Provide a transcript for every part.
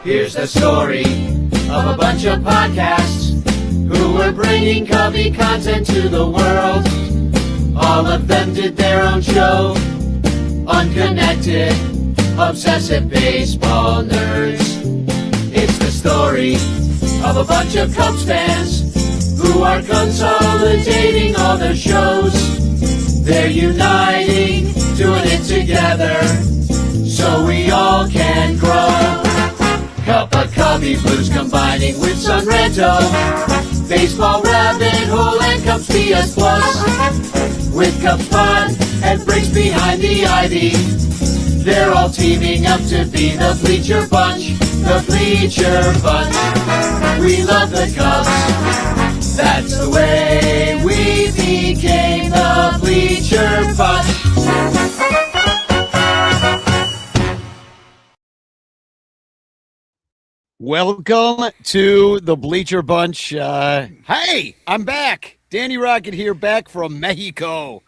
Here's the story of a bunch of podcasts who were bringing Cubby content to the world. All of them did their own show. Unconnected, obsessive baseball nerds. It's the story of a bunch of Cubs fans who are consolidating all their shows. They're uniting, doing it together, so we all can grow. Cup of Cubby Blues combining with Sunranto, Baseball Rabbit Hole and Cubs PS Plus. With Cubs Pod and Breaks Behind the Ivy, they're all teaming up to be the Bleacher Bunch, the Bleacher Bunch. We love the Cubs, that's the way we became the Bleacher Bunch. Welcome to the Bleacher Bunch. Hey, I'm back. Danny Rocket here, back from Mexico.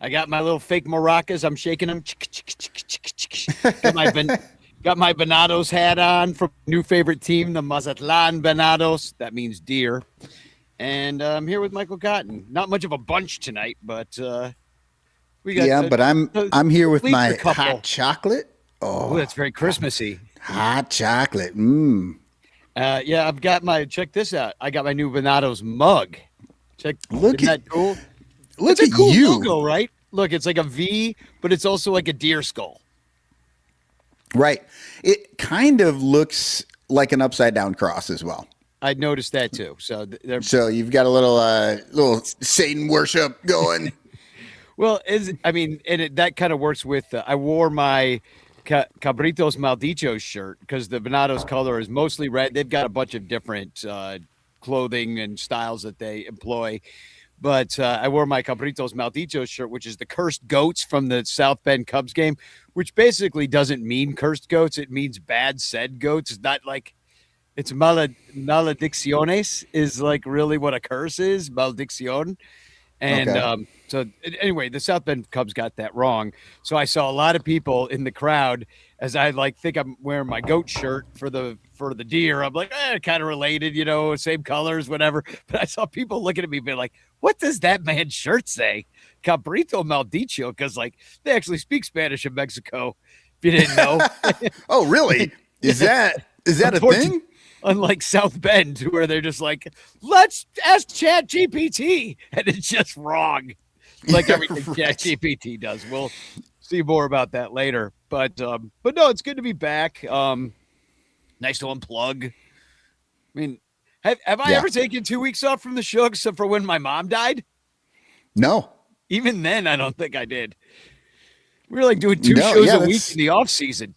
I got my little fake maracas. I'm shaking them. Got my Venados hat on from new favorite team, the Mazatlan Venados. That means deer. And I'm here with Michael Cotton. Not much of a bunch tonight, but we got. But I'm here with my couple. hot chocolate. Oh, that's very Christmassy. Hot chocolate. Yeah, I've got my. Check this out. I got my new Venados mug. Isn't that cool? Look it's at a cool you. logo, right? Look, it's like a V, but it's also like a deer skull. Right. It kind of looks like an upside down cross as well. I noticed that too. So you've got a little Satan worship going. Well, that kind of works with. I wore my Cabritos Maldichos shirt because the Venados color is mostly red. They've got a bunch of different clothing and styles that they employ. But I wore my Cabritos Maldichos shirt, which is the cursed goats from the South Bend Cubs game, which basically doesn't mean cursed goats. It means bad said goats. It's not like it's maledicciones is like really what a curse is, maldición. And okay. So anyway, the South Bend Cubs got that wrong. So I saw a lot of people in the crowd as I think I'm wearing my goat shirt for the deer. I'm like, kind of related, same colors, whatever. But I saw people looking at me being like, what does that man's shirt say? Cabrito Maldicho, because they actually speak Spanish in Mexico. If you didn't know. Oh, really? Is that a thing? Unlike South Bend, where they're just like, let's ask Chat GPT, and it's just wrong. Like everything right. Chat GPT does. We'll see more about that later. But no, it's good to be back. Nice to unplug. I mean, have I ever taken 2 weeks off from the show except for when my mom died? No. Even then, I don't think I did. We were doing two shows a week in the off season.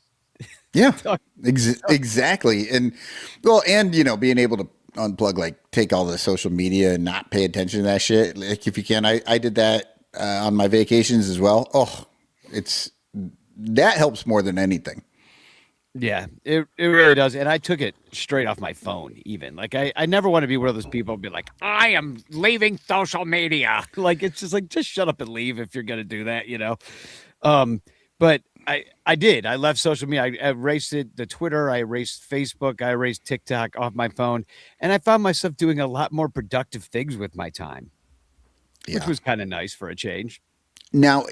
Yeah, exactly. And being able to unplug, take all the social media and not pay attention to that shit. If you can, I did that on my vacations as well. Oh, that helps more than anything. Yeah, it really does. And I took it straight off my phone, even. I never want to be one of those people who be like, I am leaving social media. It's just just shut up and leave if you're going to do that, But I did. I left social media. I erased the Twitter. I erased Facebook. I erased TikTok off my phone. And I found myself doing a lot more productive things with my time, which was kind of nice for a change. Now,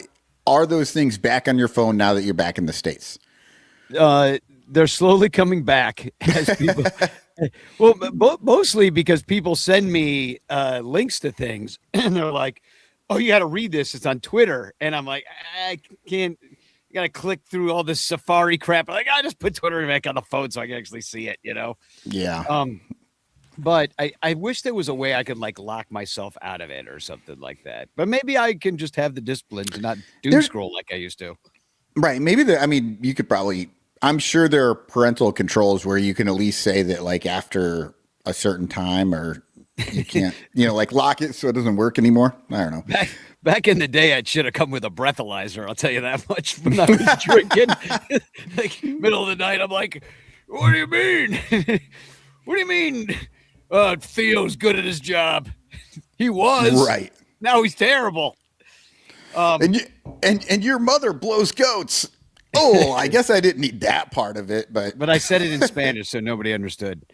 are those things back on your phone now that you're back in the States? They're slowly coming back as people. Well, mostly because people send me links to things and they're like, oh, you got to read this. It's on Twitter. And I'm like, I can't. Got to click through all this Safari crap. I just put Twitter back on the phone so I can actually see it, Yeah. But I wish there was a way I could lock myself out of it or something like that. But maybe I can just have the discipline to not doom scroll like I used to. Right. Maybe you could probably, I'm sure there are parental controls where you can at least say that after a certain time or you can't, lock it so it doesn't work anymore. I don't know. Back in the day, I should have come with a breathalyzer. I'll tell you that much. When I was drinking, middle of the night, I'm like, "What do you mean? What do you mean? Theo's good at his job. He was right. Now he's terrible." And your mother blows goats. Oh, I guess I didn't need that part of it, but I said it in Spanish, so nobody understood.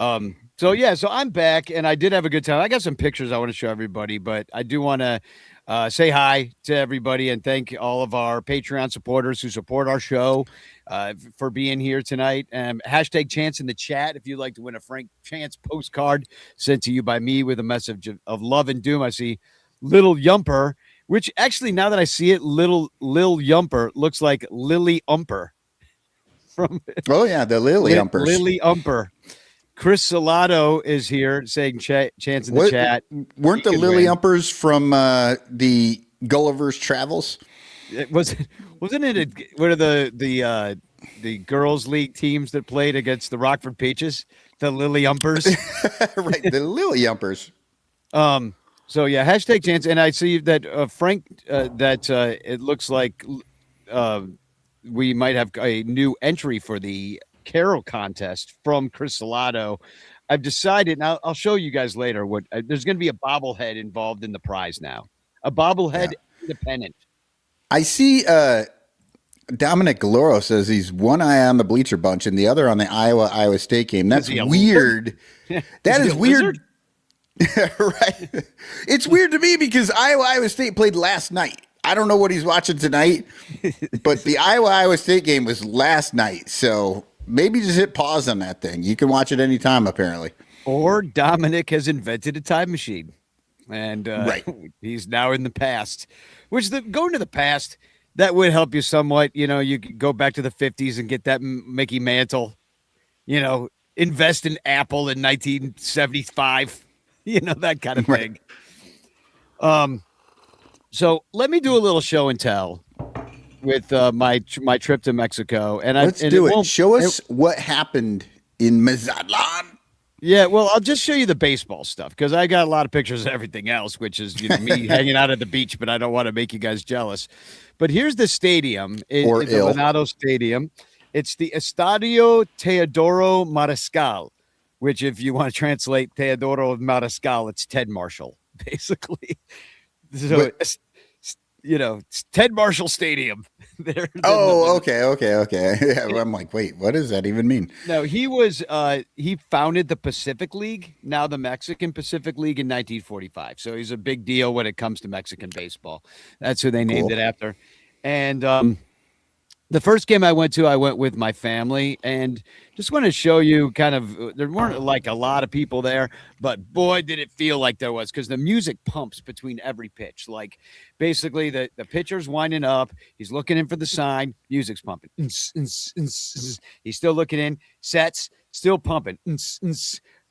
So yeah, so I'm back, and I did have a good time. I got some pictures I want to show everybody, but I do want to say hi to everybody and thank all of our Patreon supporters who support our show for being here tonight. Hashtag Chance in the chat if you'd like to win a Frank Chance postcard sent to you by me with a message of love and doom. I see Little Yumper, which actually, now that I see it, Lil Yumper looks like Lily Umper from oh yeah, the Lily Umpers. Lily Umper. Chris Salato is here saying Chance in the chat. Weren't the Lily Umpers from the Gulliver's Travels? Wasn't it one of the girls' league teams that played against the Rockford Peaches? The Lily Umpers, right? The Lily Umpers. So yeah, hashtag Chance, and I see that Frank it looks like we might have a new entry for the Carol contest from Chris Salato. I've decided, and I'll show you guys later what there's going to be a bobblehead involved in the prize now. A bobblehead independent. I see Dominic Galoro says he's one eye on the Bleacher Bunch and the other on the Iowa State game. That's weird. That is weird. Right. It's weird to me because Iowa State played last night. I don't know what he's watching tonight, but the Iowa State game was last night. So maybe just hit pause on that thing. You can watch it anytime, apparently. Or Dominic has invented a time machine, and right. He's now in the past. Which going to the past, that would help you somewhat. You know, you could go back to the 50s and get that Mickey Mantle. You know, invest in Apple in 1975. You know, that kind of thing. Right. So let me do a little show and tell with my trip to Mexico, and let's do it. Show us what happened in Mazatlan. Yeah, well, I'll just show you the baseball stuff because I got a lot of pictures of everything else, which is me hanging out at the beach, but I don't want to make you guys jealous. But here's the stadium, the Venado Stadium. It's the Estadio Teodoro Mariscal, which, if you want to translate Teodoro Mariscal, it's Ted Marshall, basically. So, it's Ted Marshall Stadium. Okay. Yeah, I'm like, wait, what does that even mean? No, he founded the Pacific League, now the Mexican Pacific League, in 1945. So he's a big deal when it comes to Mexican baseball. That's who they named it after. And the first game I went with my family, and just want to show you kind of, there weren't like a lot of people there, but boy, did it feel like there was, because the music pumps between every pitch. Like basically the pitcher's winding up, he's looking in for the sign, music's pumping. He's still looking in, sets, still pumping.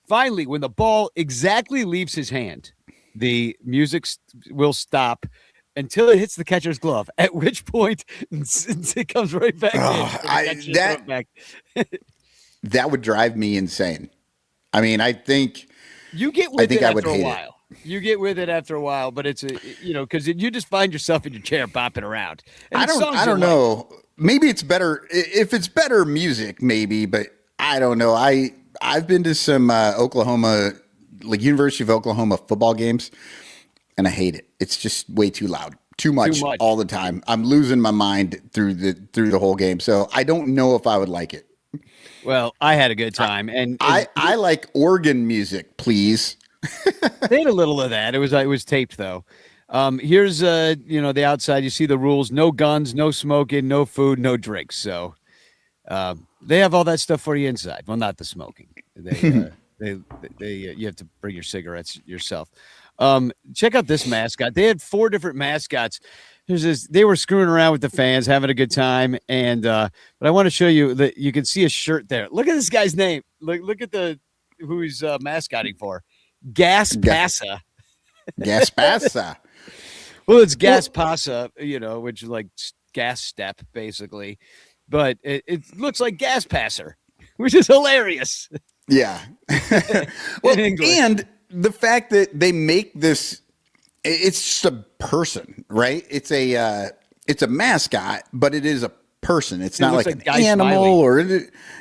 Finally, when the ball exactly leaves his hand, the music will stop until it hits the catcher's glove, at which point it comes right back in. That would drive me insane. I mean, I think you get with it after a while. You get with it after a while, but it's because you just find yourself in your chair bopping around. I don't know. Maybe it's better if it's better music, maybe, but I don't know. I've been to some Oklahoma, like University of Oklahoma football games, and I hate it. It's just way too loud, too much all the time. I'm losing my mind through the whole game. So I don't know if I would like it. Well, I had a good time, and I like organ music, please. They had a little of that. It was taped though. Here's the outside. You see the rules: no guns, no smoking, no food, no drinks. So they have all that stuff for you inside. Well, not the smoking. They you have to bring your cigarettes yourself. Check out this mascot. They had 4 different mascots. They were screwing around with the fans, having a good time. And but I want to show you that you can see a shirt there. Look at this guy's name. Look at who he's mascotting for. Gas Pasa. Gas Pasa. Well, it's Gas Pasa, which is like gas step, basically. But it looks like Gas Passer, which is hilarious. Yeah. Well, and the fact that they make this, it's just a person, right? It's a mascot, but it is a person. It's not like an animal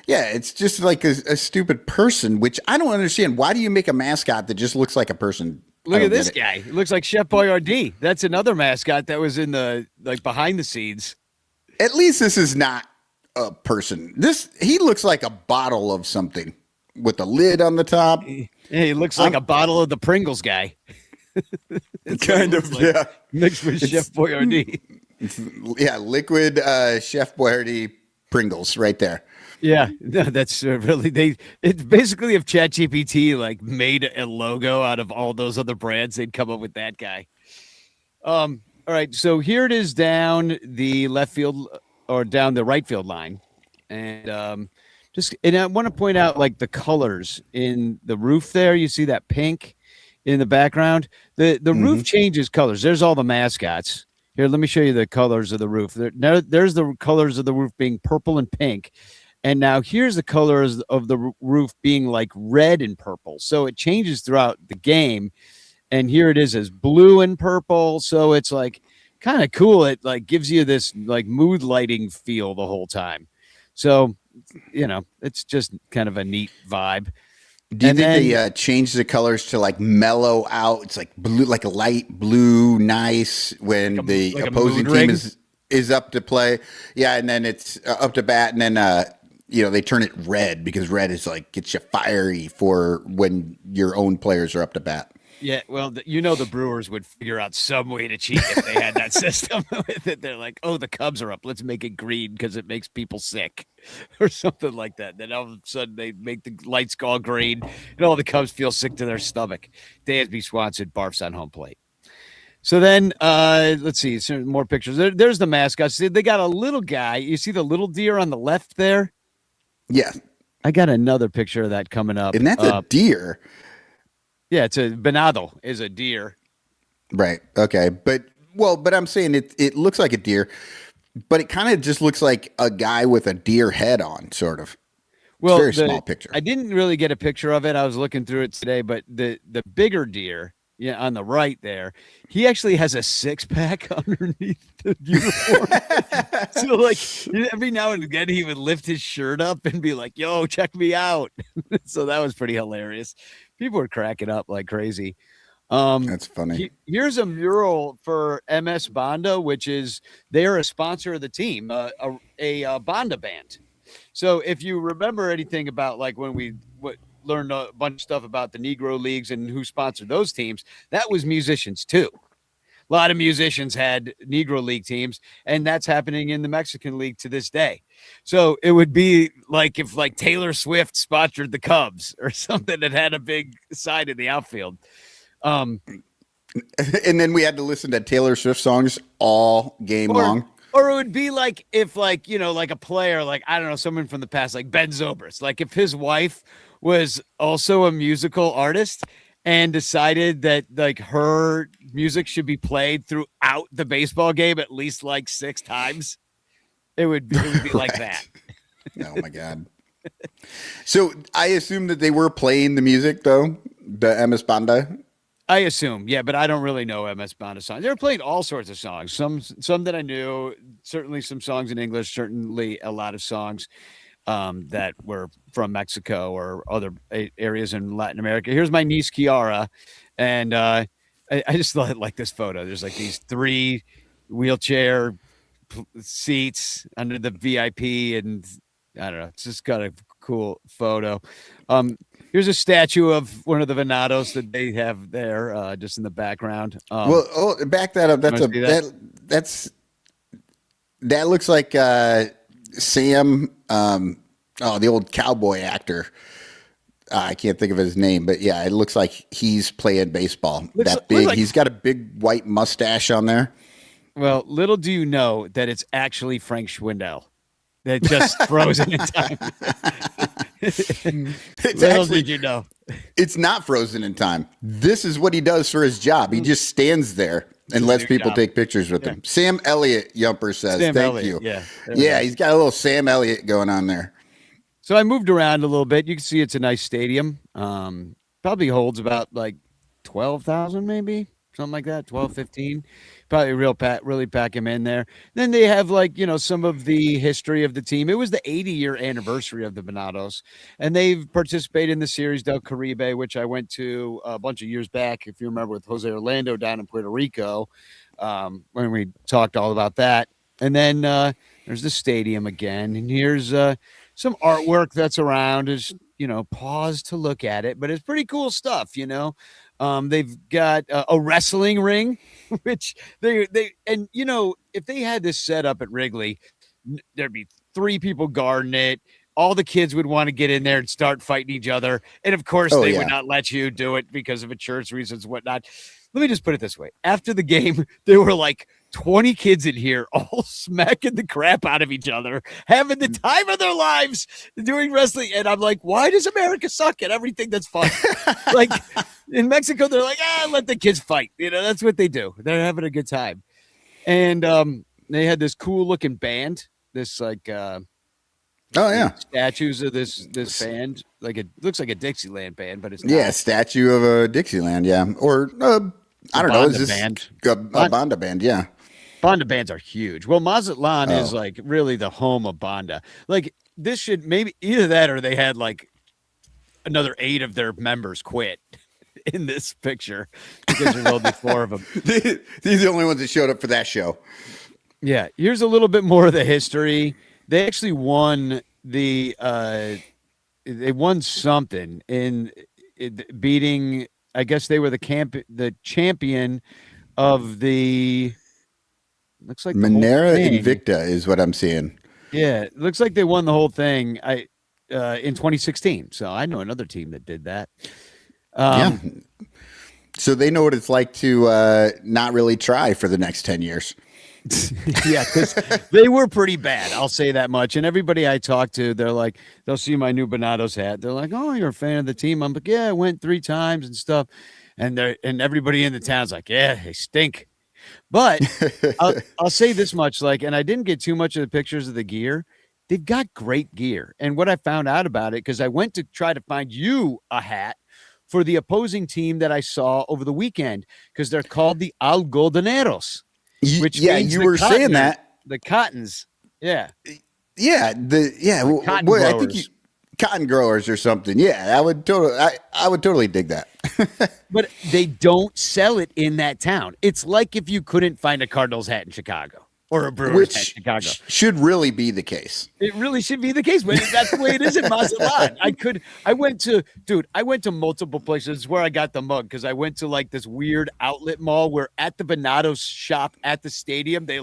it's just like a stupid person, which I don't understand. Why do you make a mascot that just looks like a person? Look at this guy. It looks like Chef Boyardee. That's another mascot that was in the behind the scenes. At least this is not a person. He looks like a bottle of something with a lid on the top. He looks like a bottle of the Pringles guy. Kind of, like, yeah. Mixed with Chef Boyardee. Yeah, liquid Chef Boyardee Pringles right there. Yeah, no, that's really it's basically if ChatGPT like made a logo out of all those other brands, they'd come up with that guy. All right, so here it is down the left field or down the right field line, and and I want to point out like the colors in the roof there. You see that pink in the background. The roof changes colors. There's all the mascots. Here, let me show you the colors of the roof. There's the colors of the roof being purple and pink. And now here's the colors of the roof being like red and purple. So it changes throughout the game. And here it is as blue and purple. So it's like kind of cool. It like gives you this like mood lighting feel the whole time. So, it's just kind of a neat vibe. Do you think they change the colors to like mellow out? It's like blue, like a light blue, nice when the opposing team is up to play. Yeah, and then it's up to bat, and then they turn it red because red is like gets you fiery for when your own players are up to bat. Yeah, well, the Brewers would figure out some way to cheat if they had that system with it. They're like, oh, the Cubs are up. Let's make it green because it makes people sick or something like that. Then all of a sudden they make the lights go green and all the Cubs feel sick to their stomach. Dansby Swanson barfs on home plate. So then let's see. Some more pictures. There's the mascots. They got a little guy. You see the little deer on the left there? Yeah. I got another picture of that coming up. And that's a deer. Yeah, it's a venado is a deer. Right. Okay. But I'm saying it looks like a deer, but it kind of just looks like a guy with a deer head on, sort of. Well, it's a very small picture. I didn't really get a picture of it. I was looking through it today, but the bigger deer, on the right there, he actually has a six-pack underneath the uniform. So like every now and again he would lift his shirt up and be like, yo, check me out. So that was pretty hilarious. People were cracking up like crazy. That's funny. Here's a mural for MS Banda, which is they're a sponsor of the team, a Banda band. So if you remember anything about like when we learned a bunch of stuff about the Negro Leagues and who sponsored those teams, that was musicians too. A lot of musicians had Negro League teams, and that's happening in the Mexican League to this day. So it would be like if like Taylor Swift sponsored the Cubs or something that had a big side in the outfield. And then we had to listen to Taylor Swift songs all game long. Or it would be like if like, like a player, like, I don't know, someone from the past, like Ben Zobrist, like if his wife was also a musical artist and decided that like her music should be played throughout the baseball game at least like 6 times. It would be right. Like that. Oh my God. So I assume that they were playing the music though, the MS Banda. I assume, yeah, but I don't really know MS Banda songs. They were playing all sorts of songs. Some that I knew, certainly some songs in English, certainly a lot of songs that were from Mexico or other areas in Latin America. Here's my niece Kiara, and I just like this photo. There's like these 3 wheelchair seats under the VIP, and I don't know. It's just got a cool photo. Here's a statue of one of the Venados that they have there, just in the background. Back that up. That looks like Sam. The old cowboy actor. I can't think of his name, but yeah, it looks like he's playing baseball. He's got a big white mustache on there. Well, little do you know that it's actually Frank Schwindel. That just frozen in time. Little did you know. It's not frozen in time. This is what he does for his job. He just stands there and lets people take pictures with him. Sam Elliott, Yumper says. Thank you. Yeah, he's got a little Sam Elliott going on there. So I moved around a little bit. You can see it's a nice stadium. Probably holds about like 12,000 maybe. Something like that, 12, 15. Probably really pack him in there. Then they have like, some of the history of the team. It was the 80-year anniversary of the Venados, and they've participated in the Series del Caribe, which I went to a bunch of years back, if you remember, with Jose Orlando down in Puerto Rico, when we talked all about that. And then There's the stadium again, and here's some artwork that's around. Is pause to look at it, but it's pretty cool stuff. They've got a wrestling ring, which they and if they had this set up at Wrigley, there'd be 3 people guarding it. All the kids would want to get in there and start fighting each other, and of course they would not let you do it because of insurance reasons, whatnot. Let me just put it this way: after the game, there were like 20 kids in here all smacking the crap out of each other, having the time of their lives doing wrestling. And I'm like, why does America suck at everything that's fun? Like in Mexico, they're like, let the kids fight. That's what they do. They're having a good time. And they had this cool looking band, this like statues of this band. Like it looks like a Dixieland band, but it's not. Yeah, statue of a Dixieland, yeah. Or I don't know, is this band. A Banda band, yeah. Banda bands are huge. Well, Mazatlan is like really the home of Banda. Like this should maybe either that or they had like another 8 of their members quit in this picture because there's only 4 of them. These are the only ones that showed up for that show. Yeah. Here's a little bit more of the history. They actually won they won something in beating, I guess they were the champion of the, looks like Minera Invicta is what I'm seeing. Yeah, it looks like they won the whole thing in 2016. So I know another team that did that. Yeah. So they know what it's like to not really try for the next 10 years. Yeah, because they were pretty bad. I'll say that much. And everybody I talk to, they're like, they'll see my new Bonatos hat. They're like, "Oh, you're a fan of the team?" I'm like, "Yeah, I went 3 times and stuff." And everybody in the town's like, "Yeah, they stink." But I'll say this much, and I didn't get too much of the pictures of the gear. They've got great gear. And what I found out about it, because I went to try to find you a hat for the opposing team that I saw over the weekend, because they're called the Algodoneros. Which means you were saying that the Cottons, I think cotton growers or something. Yeah, I would totally dig that. But they don't sell it in that town. It's like if you couldn't find a Cardinals hat in Chicago or a Brewers hat in Chicago. Should really be the case. It really should be the case, but that's the way it is in Mazatlan. I went to multiple places where I got the mug, because I went to like this weird outlet mall where at the Bonatos shop at the stadium, they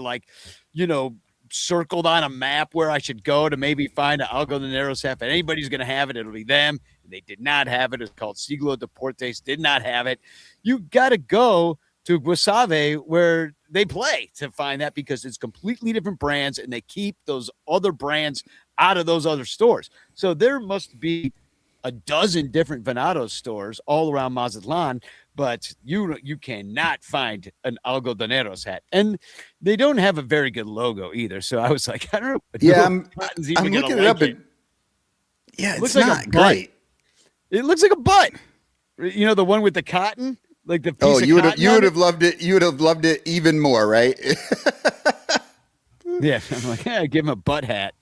circled on a map where I should go to maybe find an Algodoneros hat. If anybody's going to have it, it'll be them. They did not have it. It's called Siglo Deportes, did not have it. You got to go to Guasave where they play to find that, because it's completely different brands and they keep those other brands out of those other stores. So there must be a dozen different Venados stores all around Mazatlan, but you cannot find an Algodoneros hat. And they don't have a very good logo either. So I was like, I don't know. Yeah, I'm looking it up. Yeah, it's not great. It looks like a butt. The one with the cotton? Like the piece you would have loved it. You would have loved it even more, right? Yeah, I'm like, give him a butt hat.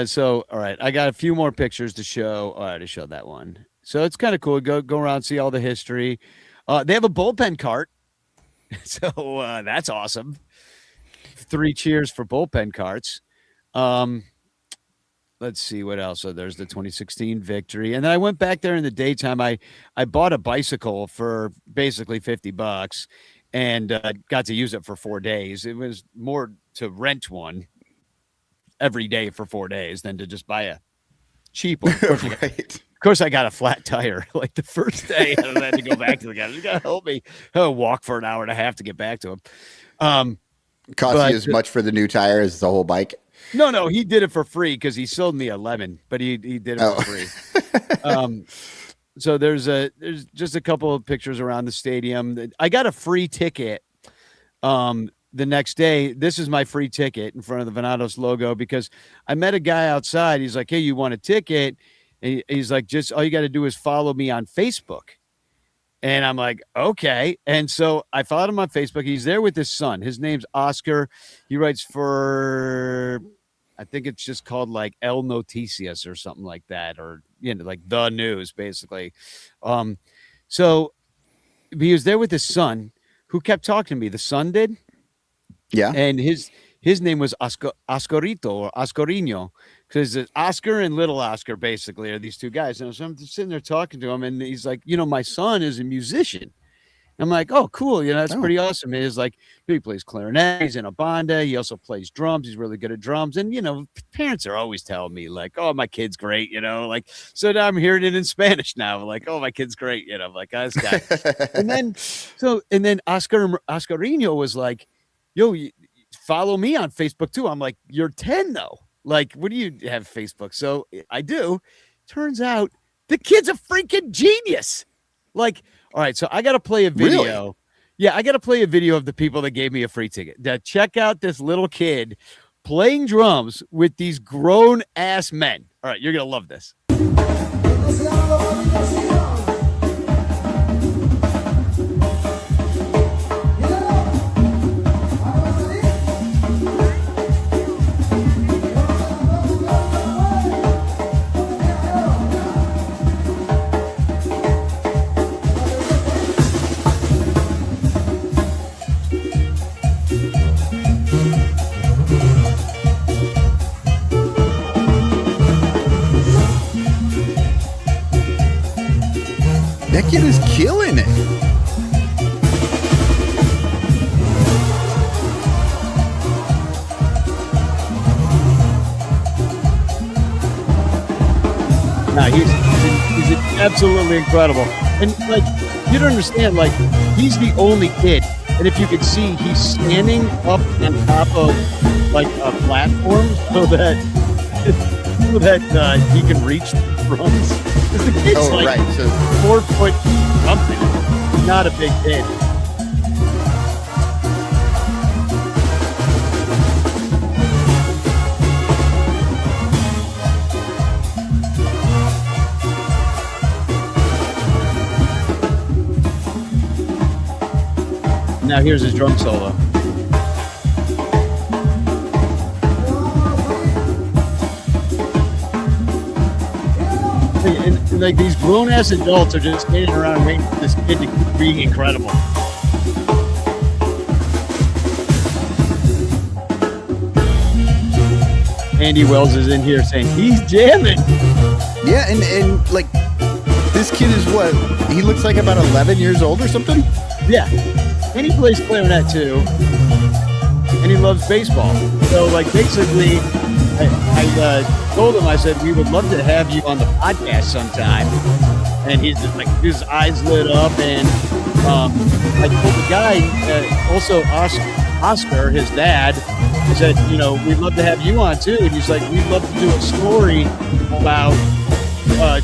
So all right, I got a few more pictures to show. I already showed that one. So it's kind of cool. Go around, see all the history. They have a bullpen cart, so that's awesome. 3 cheers for bullpen carts. Let's see what else. So there's the 2016 victory. And then I went back there in the daytime. I bought a bicycle for basically $50 and got to use it for 4 days. It was more to rent one every day for 4 days than to just buy a cheap one. Right. Of course, I got a flat tire like the first day. I had to go back to the guy. You got to help me. I'll walk for an hour and a half to get back to him. Cost you as much for the new tire as the whole bike? No, he did it for free because he sold me a lemon, but he did it for free. So there's just a couple of pictures around the stadium. I got a free ticket the next day. This is my free ticket in front of the Venados logo, because I met a guy outside. He's like, "Hey, you want a ticket?" And he's like, "Just all you got to do is follow me on Facebook." And I'm like, okay. And so I followed him on Facebook. He's there with his son. His name's Oscar. He writes for, I think it's just called like El Noticias or something like that, or, like the news, basically. So he was there with his son, who kept talking to me. The son did. Yeah. and his name was Oscarito or Oscarino, because Oscar and Little Oscar basically are these two guys. And so I'm just sitting there talking to him, and he's like, my son is a musician. I'm like, oh, cool. That's Oh. pretty awesome. He's like, he plays clarinet. He's in a banda. He also plays drums. He's really good at drums. And, parents are always telling me like, oh, my kid's great, like, so now I'm hearing it in Spanish now. Like, oh, my kid's great. I'm like, oh, this guy. and then Oscarino was like, yo, follow me on Facebook too. I'm like, you're 10 though. Like, what do you have Facebook? So I do. Turns out the kid's a freaking genius. Like, all right, so I got to play a video. Really? Yeah, I got to play a video of the people that gave me a free ticket. Now, check out this little kid playing drums with these grown ass men. All right, you're going to love this. That kid is killing it. Nah, he's absolutely incredible. And like, you don't understand, like, he's the only kid. And if you could see, he's standing up on top of like a platform so that he can reach the drums. Because the kid's right. So 4 foot something. Not a big kid. Now here's his drum solo. And like these grown ass adults are just standing around waiting for this kid to keep being incredible. Andy Wells is in here saying he's jamming. yeah, and like this kid is what? He looks like about 11 years old or something. Yeah, and he plays clarinet too, and he loves baseball. So like basically, I told him, I said we would love to have you on the podcast sometime, and he's just like his eyes lit up, and I told the guy also Oscar, his dad, I said, we'd love to have you on too, and he's like, we'd love to do a story about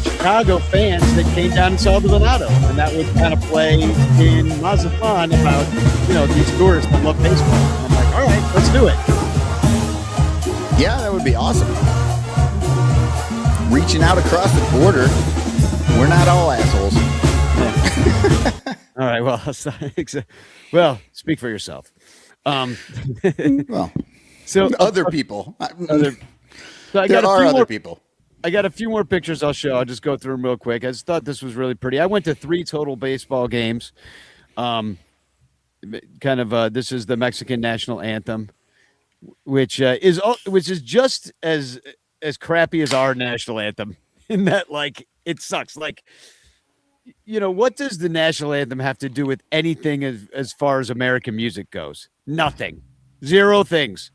Chicago fans that came down and saw the Venado, and that would kind of play in Mazatlan about these tourists that love baseball. I'm like, all right, let's do it. Yeah, that would be awesome. Reaching out across the border. We're not all assholes. All right, well, speak for yourself. Well, so other people. So There are other people. I got a few more pictures I'll show. I'll just go through them real quick. I just thought this was really pretty. I went to 3 total baseball games. This is the Mexican national anthem, which is just as crappy as our national anthem, in that like it sucks. Like, what does the national anthem have to do with anything as far as American music goes? Nothing. 0 things.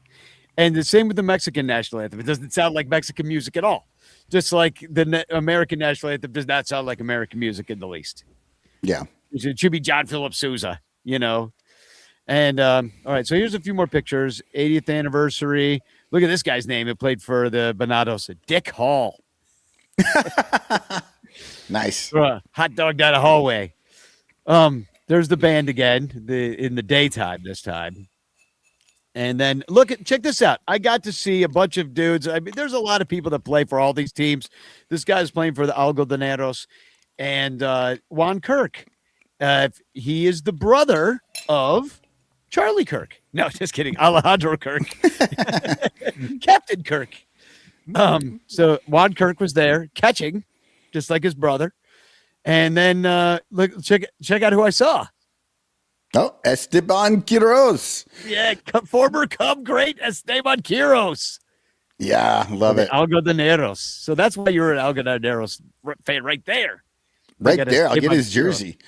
And the same with the Mexican national anthem. It doesn't sound like Mexican music at all. Just like the American national anthem does not sound like American music in the least. Yeah. It should be John Philip Sousa, And all right, so here's a few more pictures. 80th anniversary. Look at this guy's name. It played for the Venados. Dick Hall. Nice. Hot dog down a hallway. There's the band again, in the daytime this time. And then check this out. I got to see a bunch of dudes. I mean, there's a lot of people that play for all these teams. This guy's playing for the Algodoneros, and Juan Kirk. He is the brother of Charlie Kirk. No, just kidding. Alejandro Kirk. Captain Kirk. So Juan Kirk was there catching, just like his brother. And then check out who I saw. Oh, Esteban Quiroz. Yeah, former Cub great Esteban Quiroz. Yeah, love it. Algodoneros. So that's why you're an Algodoneros fan right there. Right there. I'll get his jersey.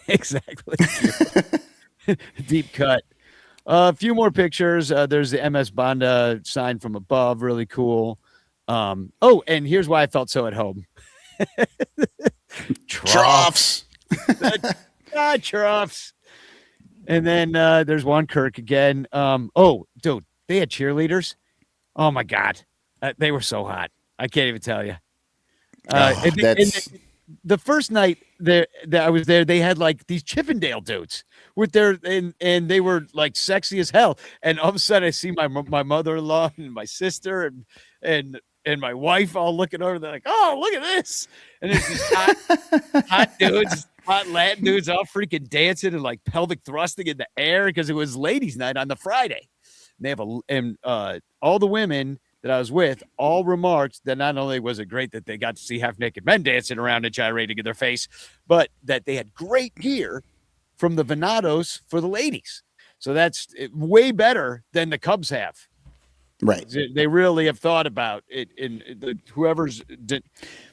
Exactly. Deep cut. A few more pictures. There's the MS Banda sign from above. Really cool. Oh, and here's why I felt so at home. Troughs. Troughs. And then there's Juan Kirk again. Oh, dude, they had cheerleaders. Oh, my God. They were so hot. I can't even tell you. The first night that I was there, they had like these Chippendale dudes with their and they were like sexy as hell. And all of a sudden, I see my mother-in-law and my sister and my wife all looking over. They're like, "Oh, look at this!" And it's these hot dudes, hot Latin dudes, all freaking dancing and like pelvic thrusting in the air because it was ladies' night on the Friday. They have all the women that I was with all remarked that not only was it great that they got to see half-naked men dancing around and gyrating in their face, but that they had great gear from the Venados for the ladies. So that's way better than the Cubs have. Right. They really have thought about it. Whoever's,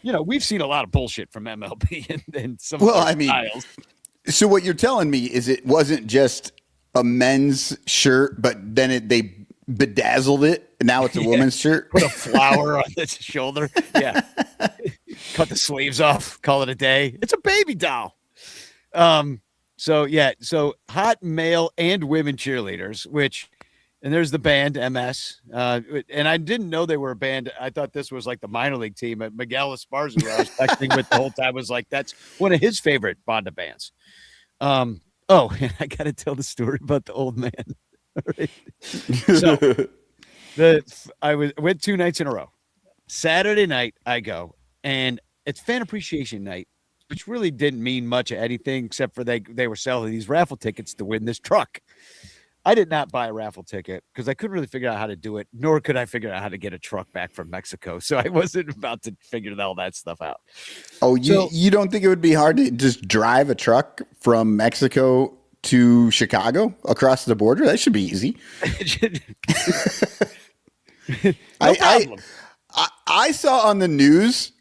we've seen a lot of bullshit from MLB and some styles. So what you're telling me is it wasn't just a men's shirt, but then they bedazzled it. And now it's a woman's shirt. Put a flower on its shoulder. Yeah. Cut the sleeves off. Call it a day. It's a baby doll. So hot male and women cheerleaders, and there's the band MS. And I didn't know they were a band. I thought this was like the minor league team. Miguel Esparza, who I was texting with the whole time, was like, that's one of his favorite Banda bands. And I got to tell the story about the old man. Right. So I went 2 nights in a row. Saturday night I go, and it's fan appreciation night, which really didn't mean much of anything except for they were selling these raffle tickets to win this truck. I did not buy a raffle ticket because I couldn't really figure out how to do it, nor could I figure out how to get a truck back from Mexico. So I wasn't about to figure all that stuff out. Oh, you don't think it would be hard to just drive a truck from Mexico to Chicago across the border? That should be easy. No problem. I saw on the news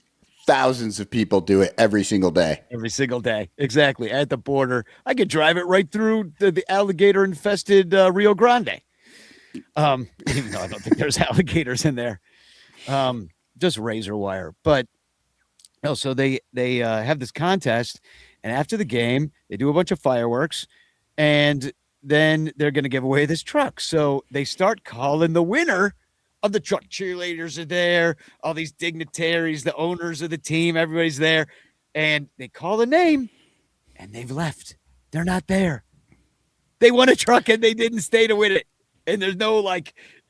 thousands of people do it every single day. Every single day. Exactly. At the border. I could drive it right through the alligator infested Rio Grande. Even though I don't think there's alligators in there. Just razor wire. But so they have this contest, and after the game, they do a bunch of fireworks. And then they're going to give away this truck. So they start calling the winner of the truck. Cheerleaders are there. All these dignitaries, the owners of the team, everybody's there. And they call the name, and they've left. They're not there. They won a truck, and they didn't stay to win it. And there's no,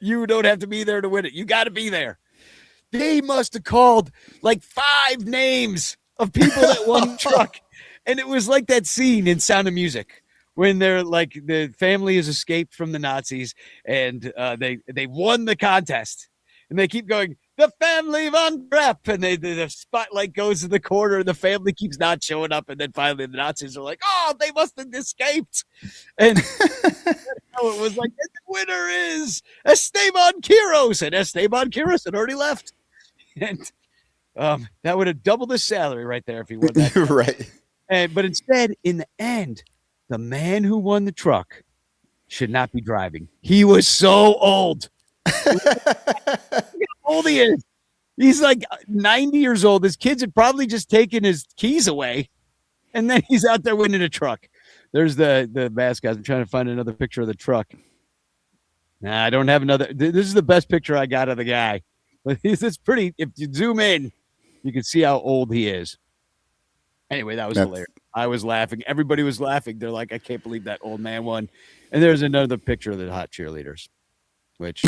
you don't have to be there to win it. You got to be there. They must have called 5 names of people that won the truck. And it was like that scene in Sound of Music, when they're the family has escaped from the Nazis and they won the contest, and they keep going, the family von Trapp, and the spotlight goes to the corner and the family keeps not showing up, and then finally the Nazis are like, oh, they must have escaped, and it was like, the winner is Esteban Quiroz, and Esteban Quiroz had already left, and that would have doubled his salary right there if he won that. Right. But instead, in the end, the man who won the truck should not be driving. He was so old. Look how old he is. He's like 90 years old. His kids had probably just taken his keys away, and then he's out there winning a truck. There's the mascot. I'm trying to find another picture of the truck. Nah, I don't have another. This is the best picture I got of the guy. But it's pretty. If you zoom in, you can see how old he is. Anyway, that was hilarious. I was laughing. Everybody was laughing. They're like, I can't believe that old man won. And there's another picture of the hot cheerleaders, which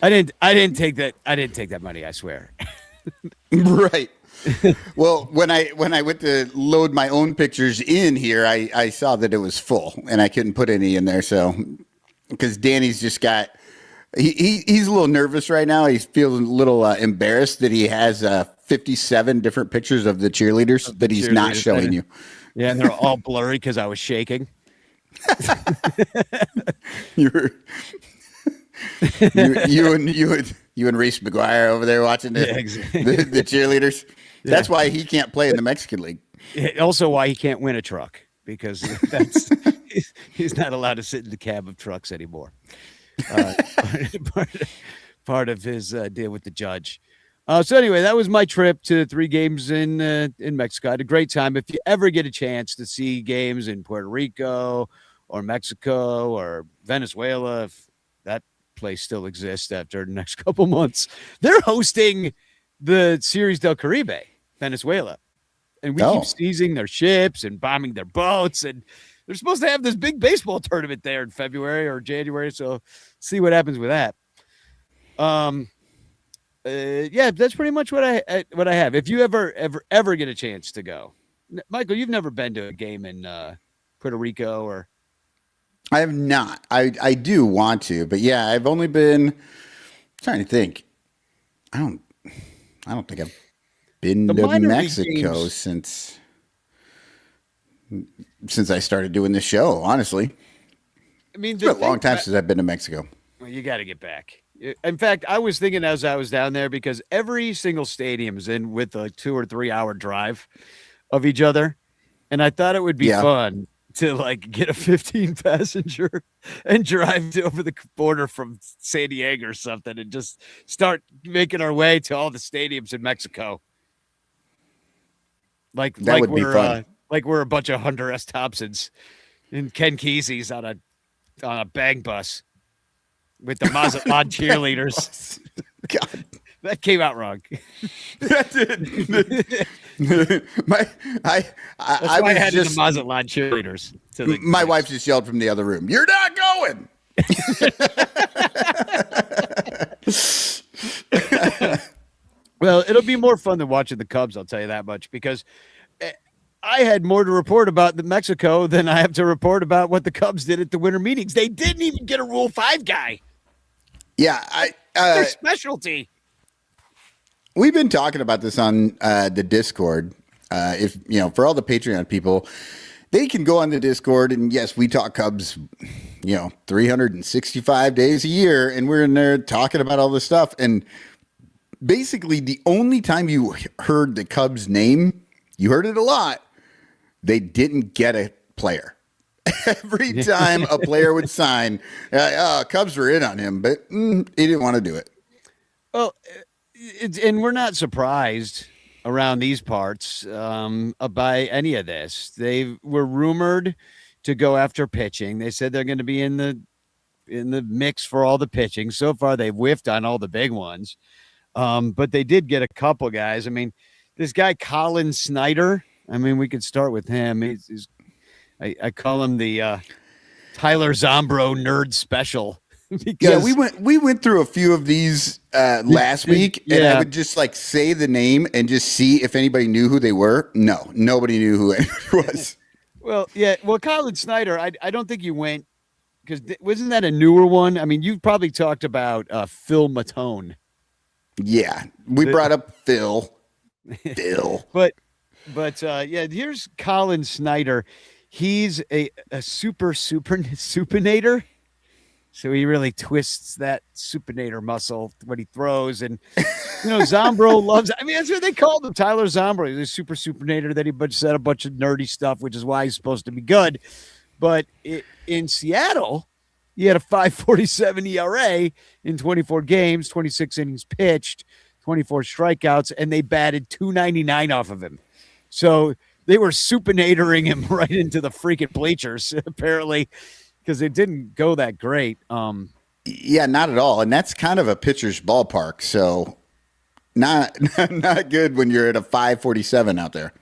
I didn't take that. I didn't take that money. I swear. Right. Well, when I went to load my own pictures in here, I saw that it was full and I couldn't put any in there. So, because Danny's just got, he's a little nervous right now. He's feeling a little embarrassed that he has 57 different pictures of the cheerleaders that he's not showing you. Yeah, and they're all blurry because I was shaking. You were you and Reese McGuire over there watching Yeah, exactly. the cheerleaders. That's why he can't play in the Mexican League. Also, why he can't win a truck because he's not allowed to sit in the cab of trucks anymore. Part, part of his deal with the judge. So anyway, that was my trip to 3 games in Mexico. I had a great time. If you ever get a chance to see games in Puerto Rico or Mexico or Venezuela, if that place still exists after the next couple months, they're hosting the Series del Caribe, Venezuela. And we keep seizing their ships and bombing their boats. And they're supposed to have this big baseball tournament there in February or January. So see what happens with that. Yeah, that's pretty much what I have. If you ever get a chance to go, Michael, you've never been to a game in Puerto Rico or? I have not. I do want to, but yeah, I've only been trying to think. I don't think I've been to Mexico since I started doing this show. Honestly, I mean, it's been a long time since I've been to Mexico. Well, you got to get back. In fact, I was thinking as I was down there because every single stadium's in with a 2 or 3 hour drive of each other, and I thought it would be fun to like get a 15 passenger and drive over the border from San Diego or something and just start making our way to all the stadiums in Mexico. Like would be fun. Like we're a bunch of Hunter S. Thompsons and Ken Kesey's on a bang bus with the Mazatlan cheerleaders. God. That came out wrong. That did. I had the Mazatlan cheerleaders. My wife just yelled from the other room, "You're not going." Well, it'll be more fun than watching the Cubs, I'll tell you that much, because I had more to report about Mexico than I have to report about what the Cubs did at the winter meetings. They didn't even get a Rule 5 guy. Yeah, their specialty. We've been talking about this on the Discord. If for all the Patreon people, they can go on the Discord, and yes, we talk Cubs, 365 days a year, and we're in there talking about all this stuff. And basically, the only time you heard the Cubs name, you heard it a lot. They didn't get a player. Every time a player would sign, Cubs were in on him, but he didn't want to do it. Well, and we're not surprised around these parts by any of this. They were rumored to go after pitching. They said they're going to be in the mix for all the pitching. So far, they've whiffed on all the big ones, but they did get a couple guys. I mean, this guy Colin Snyder. I mean, we could start with him. I call him the Tyler Zombro nerd special. Because we went through a few of these last week, and I would just like say the name and just see if anybody knew who they were. No, nobody knew who it was. Well, yeah. Well, Colin Snyder, I don't think you went because wasn't that a newer one? I mean, you've probably talked about Phil Matone. Yeah, we brought up Phil. But yeah, here's Colin Snyder. He's a supinator. So he really twists that supinator muscle when he throws. And, Zombro loves it. I mean, that's what they called him, Tyler Zombro. He's a supinator that he said a bunch of nerdy stuff, which is why he's supposed to be good. But in Seattle, he had a 5.47 ERA in 24 games, 26 innings pitched, 24 strikeouts, and they batted .299 off of him. So they were supinatoring him right into the freaking bleachers, apparently, because it didn't go that great. Yeah, not at all. And that's kind of a pitcher's ballpark. So not good when you're at a 5.47 out there.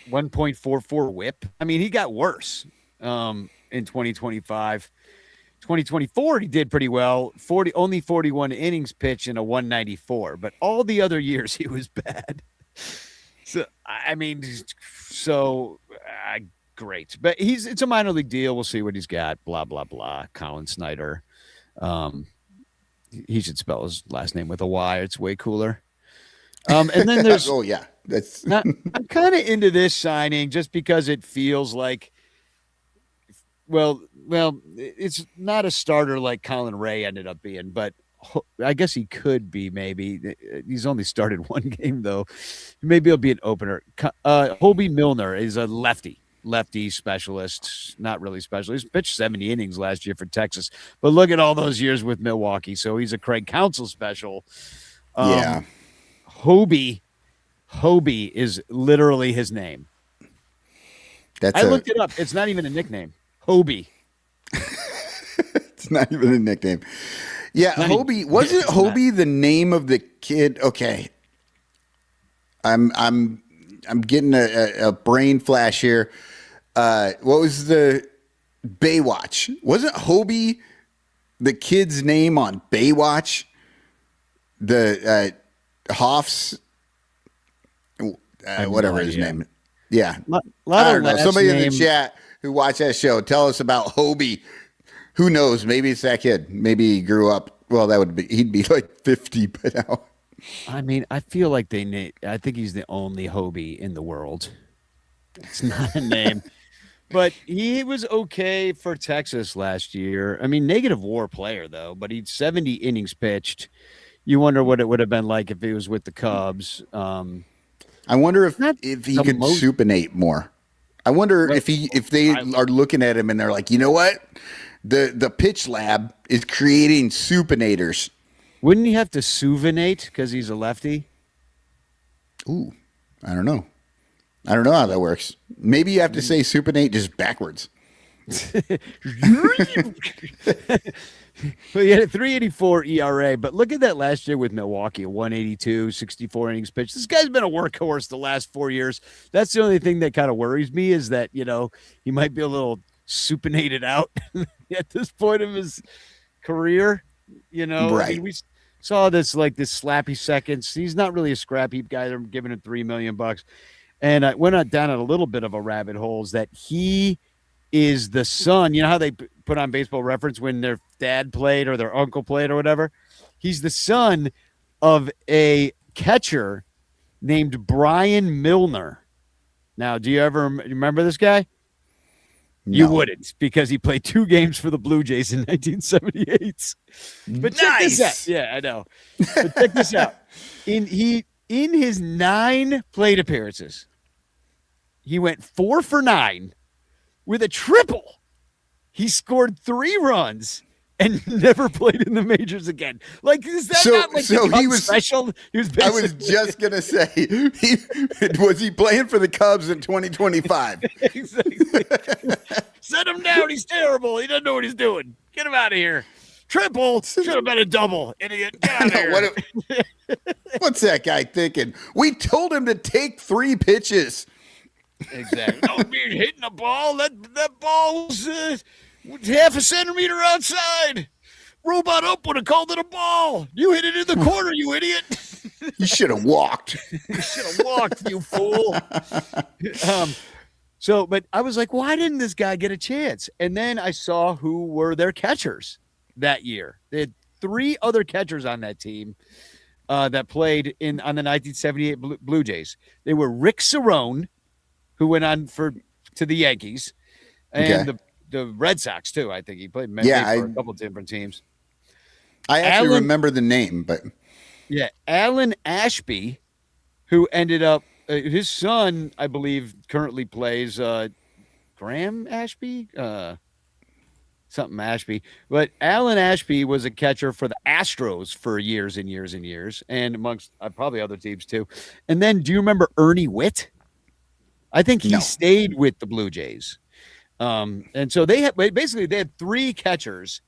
1.44 whip. I mean, he got worse in 2025. 2024, he did pretty well. Only 41 innings pitched in a 194. But all the other years, he was bad. So, I mean, great. But it's a minor league deal. We'll see what he's got. Blah, blah, blah. Colin Snyder. He should spell his last name with a Y. It's way cooler. And then there's Oh yeah, that's I'm kind of into this signing just because it feels like, well, it's not a starter like Colin Ray ended up being, but I guess he could be. Maybe he's only started one game though. Maybe he'll be an opener. Hobie Milner is a lefty specialist, not really specialist. Pitched 70 innings last year for Texas, but look at all those years with Milwaukee. So he's a Craig Counsell special. yeah. Hobie is literally his name. I looked it up. It's not even a nickname. Hobie. It's not even a nickname. Yeah, Hobie. Wasn't Hobie the name of the kid? Okay. I'm getting a brain flash here. What was the Baywatch? Wasn't Hobie the kid's name on Baywatch? The Hoff's whatever his name. Yeah. I don't know. Somebody in the chat who watched that show, tell us about Hobie. Who knows? Maybe it's that kid. Maybe he grew up. Well, he'd be like 50 by now. I mean, I feel like I think he's the only Hobie in the world. It's not a name. But he was okay for Texas last year. I mean, negative WAR player, though, but he'd 70 innings pitched. You wonder what it would have been like if he was with the Cubs. I wonder if he could supinate more. I wonder if they are looking at him and they're like, you know what? The pitch lab is creating supinators. Wouldn't he have to suvinate because he's a lefty? Ooh, I don't know. I don't know how that works. Maybe you have to say supinate just backwards. Well, he had a 3.84 ERA, but look at that last year with Milwaukee, a 182, 64 innings pitched. This guy's been a workhorse the last 4 years. That's the only thing that kind of worries me is that, he might be a little supinated out at this point of his career. Right. I mean, we saw this slappy seconds. He's not really a scrap heap guy. They're giving him $3 million. And I went down a little bit of a rabbit hole is that he is the son. You know how they put on Baseball Reference when their dad played or their uncle played or whatever? He's the son of a catcher named Brian Milner. Now, do you ever remember this guy? No. You wouldn't, because he played 2 games for the Blue Jays in 1978. But check this out. Yeah, I know. But check this out. In his 9 plate appearances, he went 4 for 9 with a triple. He scored 3 runs and never played in the majors again. Like, is that not like the Cubs special? I was just gonna say, was he playing for the Cubs in 2025? Exactly. Set him down. He's terrible. He doesn't know what he's doing. Get him out of here. Triple should have been a double. Idiot. Get out of here. What's that guy thinking? We told him to take 3 pitches. Exactly. Don't be hitting the ball. That ball was half a centimeter outside. Robot Up would have called it a ball. You hit it in the corner, you idiot. You should have walked. You should have walked, you fool. But I was like, why didn't this guy get a chance? And then I saw who were their catchers that year. They had 3 other catchers on that team that played on the 1978 Blue Jays. They were Rick Cerrone, who went on to the Yankees, and the Red Sox too. I think he played for a couple of different teams. I actually remember the name, but Alan Ashby, who ended up his son, I believe, currently plays Graham Ashby, something Ashby. But Alan Ashby was a catcher for the Astros for years and years and years, and amongst probably other teams too. And then, do you remember Ernie Witt? I think he stayed with the Blue Jays. And so they had 3 catchers,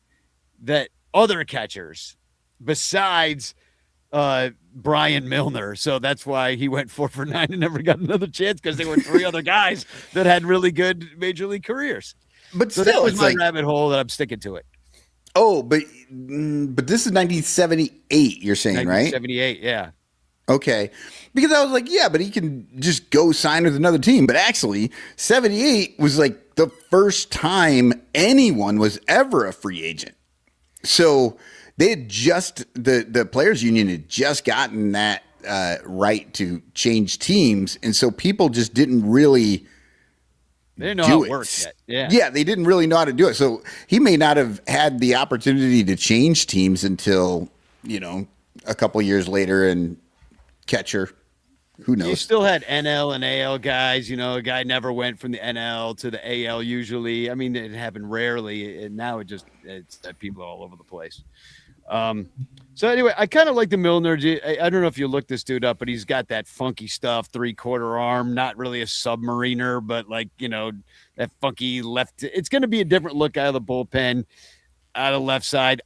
other catchers besides Brian Milner. So that's why he went 4 for 9 and never got another chance, because there were 3 other guys that had really good major league careers. But so still, that was my rabbit hole that I'm sticking to it. Oh, but this is 1978, you're saying, right? 1978, yeah. Okay. Because I was like, yeah, but he can just go sign with another team. But actually, 78 was like the first time anyone was ever a free agent. So they had the players union had just gotten that right to change teams, and so people just didn't really. They didn't know how it worked yet. Yeah, they didn't really know how to do it. So he may not have had the opportunity to change teams until, a couple years later and catcher. Who knows? You still had NL and AL guys. A guy never went from the NL to the AL usually. I mean, it happened rarely, and now it's people all over the place. So anyway, I kind of like the Milner. I don't know if you looked this dude up, but he's got that funky stuff, 3/4 arm, not really a submariner, but that funky left. It's going to be a different look out of the bullpen, out of left side.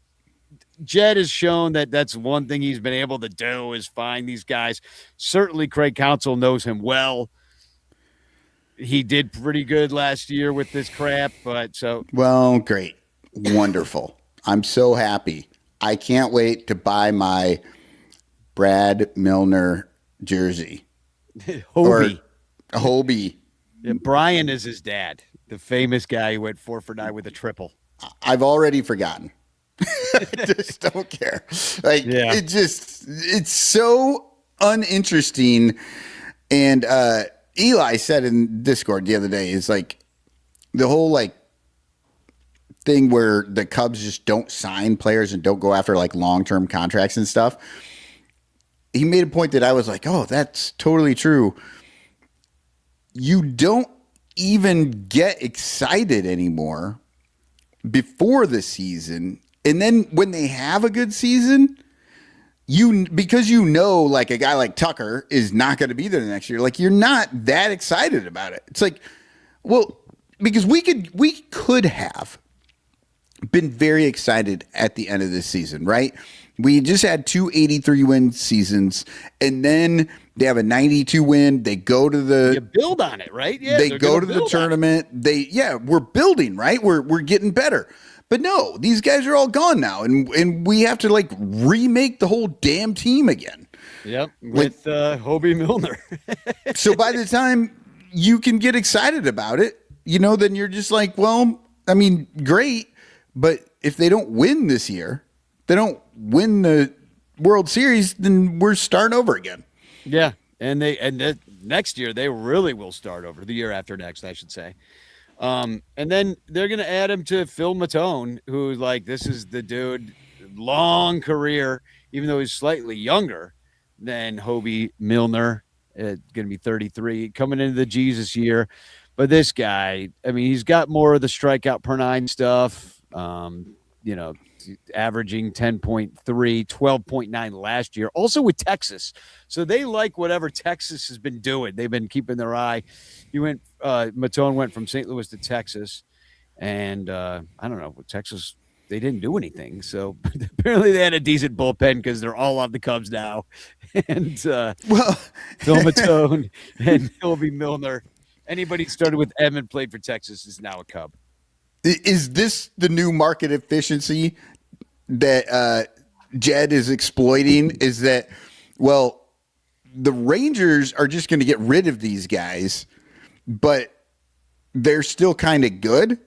Jed has shown that that's one thing he's been able to do is find these guys. Certainly Craig Counsell knows him well. He did pretty good last year with this crap, Well, great. Wonderful. I'm so happy. I can't wait to buy my Brad Milner jersey. Hobie. Yeah, Brian is his dad, the famous guy who went 4 for 9 with a triple. I've already forgotten. I just don't care. It's so uninteresting. And Eli said in Discord the other day, is like the whole thing where the Cubs just don't sign players and don't go after long-term contracts and stuff. He made a point that I was like, oh, that's totally true. You don't even get excited anymore before the season. And then when they have a good season, because a guy like Tucker is not going to be there next year, you're not that excited about it. It's because we could have been very excited at the end of this season, right? We just had 2 83-win seasons, and then they have a 92 win. They go to you build on it, right? Yeah, they go to the tournament. We're building, right? We're getting better. But no, these guys are all gone now, and we have to remake the whole damn team again. Yep, with Hobie Milner. So by the time you can get excited about it, then you're just great. But if they don't win this year, they don't win the World Series, then we're starting over again. Yeah, and next year they really will start over. The year after next, I should say. And then they're going to add him to Phil Matone, who this is the dude, long career, even though he's slightly younger than Hobie Milner. Going to be 33, coming into the Jesus year. But this guy, I mean, he's got more of the strikeout per 9 stuff. Averaging 10.3, 12.9 last year, also with Texas. So they like whatever Texas has been doing. They've been keeping their eye. Matone went from St. Louis to Texas, and I don't know, Texas, they didn't do anything. So apparently they had a decent bullpen because they're all on the Cubs now. And Phil Matone and Hobie Milner. Anybody who started with M and played for Texas is now a Cub. Is this the new market efficiency that Jed is exploiting? Is that, the Rangers are just going to get rid of these guys, but they're still kind of good.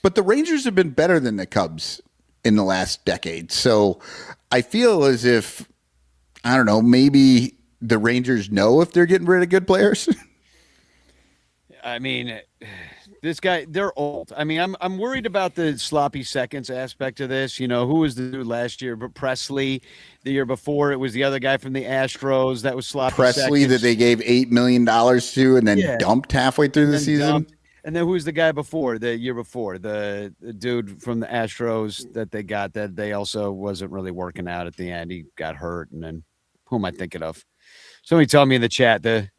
But the Rangers have been better than the Cubs in the last decade. So I feel as if, I don't know, maybe the Rangers know if they're getting rid of good players. I mean, this guy, they're old. I mean, I'm worried about the sloppy seconds aspect of this. Who was the dude last year? But Presley, the year before, it was the other guy from the Astros that was sloppy Presley seconds. That they gave $8 million to and then dumped halfway through the season. And then who's the guy before, the year before? The dude from the Astros that they got that they also wasn't really working out at the end. He got hurt. And then who am I thinking of? Somebody tell me in the chat, the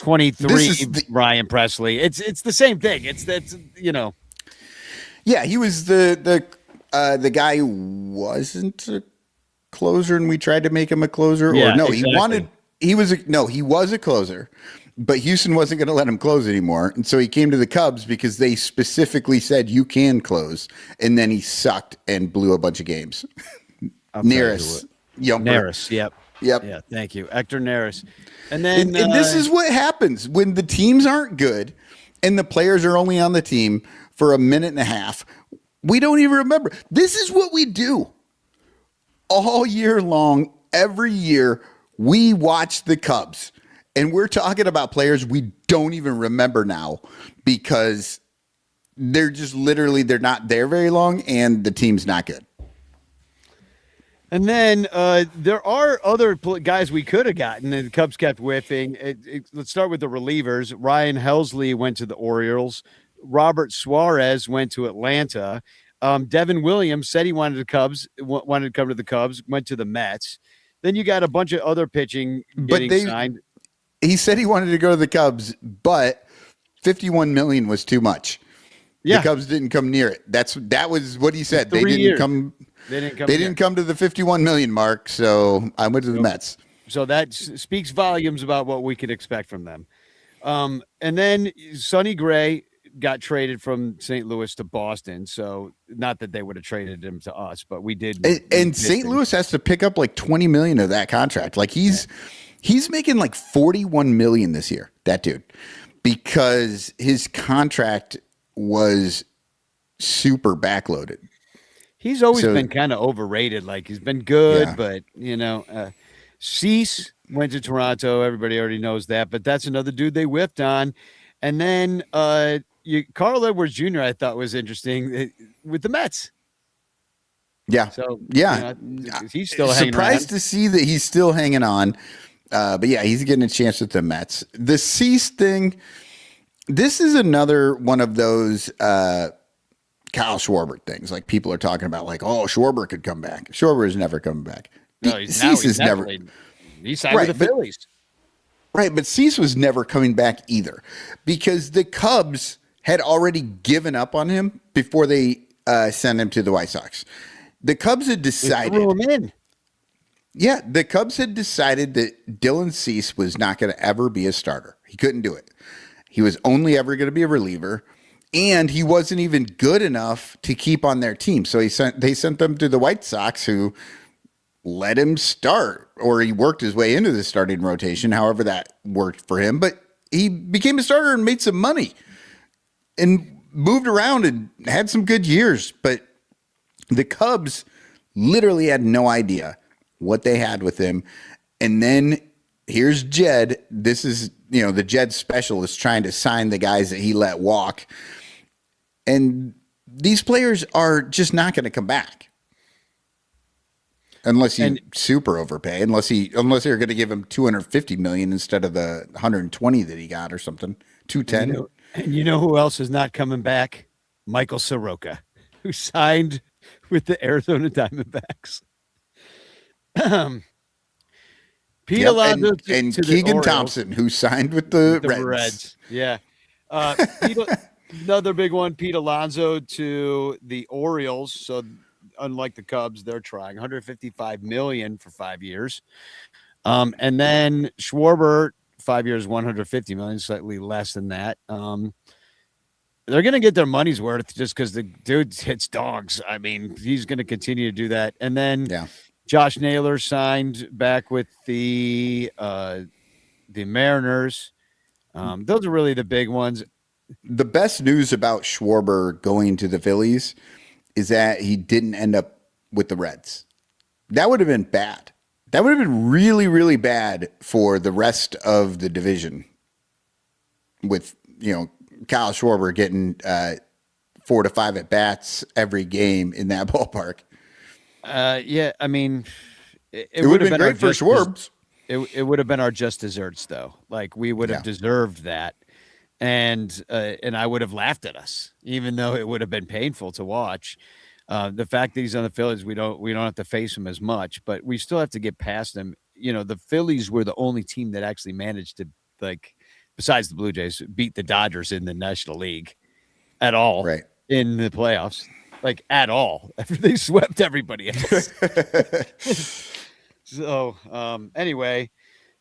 23 Ryan Presley. It's the same thing. Yeah, he was the guy who wasn't a closer, and we tried to make him a closer. Yeah, or no, exactly. he was a closer, but Houston wasn't going to let him close anymore, and so he came to the Cubs because they specifically said you can close, and then he sucked and blew a bunch of games. Neris, yep. Yeah, thank you, Hector Neris. And then and this is what happens when the teams aren't good and the players are only on the team for a minute and a half. We don't even remember. This is what we do all year long every year we watch the Cubs, and we're talking about players we don't even remember now because they're just literally they're not there very long, and the team's not good. And then there are other guys we could have gotten, and the Cubs kept whiffing. Let's start with the relievers. Ryan Helsley went to the Orioles. Robert Suarez went to Atlanta. Devin Williams said he wanted the Cubs, wanted to come to the Cubs, went to the Mets. Then you got a bunch of other pitching getting signed. He said he wanted to go to the Cubs, but $51 million was too much. Yeah. The Cubs didn't come near it. That was what he said. They didn't come to the 51 million mark, so I went to the Mets. So that speaks volumes about what we could expect from them. And then Sonny Gray got traded from St. Louis to Boston. So not that they would have traded him to us, but we did. And St. Louis has to pick up like 20 million of that contract. Like he's making like 41 million this year, that dude, because his contract was super backloaded. He's always been kind of overrated. Like he's been good, Yeah. but Cease went to Toronto. Everybody already knows that, but that's another dude they whiffed on. And then Carl Edwards Jr. I thought was interesting with the Mets. Yeah. So yeah, he's still hanging surprised around. to see that he's still hanging on. But yeah, he's getting a chance with the Mets. The Cease thing. This is another one of those Kyle Schwarber things. Like people are talking about, like, oh, Schwarber could come back. Schwarber is never coming back. No, he's never. He signed with the Phillies. Right, but Cease was never coming back either because the Cubs had already given up on him before they sent him to the White Sox. The Cubs had decided. They threw him in. Yeah, the Cubs had decided that Dylan Cease was not going to ever be a starter. He couldn't do it. He was only ever going to be a reliever, and he wasn't even good enough to keep on their team. So they sent them to the White Sox, who let him start, or he worked his way into the starting rotation, however that worked for him. But he became a starter and made some money and moved around and had some good years. But the Cubs literally had no idea what they had with him. And then here's Jed. This is, the Jed specialist trying to sign the guys that he let walk. And these players are just not going to come back. Unless you super overpay, unless you're going to give him 250 million instead of the 120 that he got or something, 210. And you know who else is not coming back? Michael Soroka, who signed with the Arizona Diamondbacks. Pete Alonso and to Keegan the Thompson, who signed with the Reds. Yeah. Another big one, Pete Alonso to the Orioles. So unlike the Cubs, they're trying 155 million for 5 years. And then Schwarber, 5 years, 150 million, slightly less than that. They're going to get their money's worth just because the dude hits dogs. I mean, he's going to continue to do that. And then Josh Naylor signed back with the Mariners. Those are really the big ones. The best news about Schwarber going to the Phillies is that he didn't end up with the Reds. That would have been bad. That would have been really, really bad for the rest of the division with, Kyle Schwarber getting 4 to 5 at bats every game in that ballpark. Yeah, I mean, it would have been great for Schwarbs. It would have been our just desserts, though. Like we would have deserved that. And I would have laughed at us, even though it would have been painful to watch. The fact that he's on the Phillies, we don't have to face him as much, but we still have to get past him. The Phillies were the only team that actually managed to, like, besides the Blue Jays, beat the Dodgers in the National League at all, right, in the playoffs, like at all. They swept everybody else. So anyway.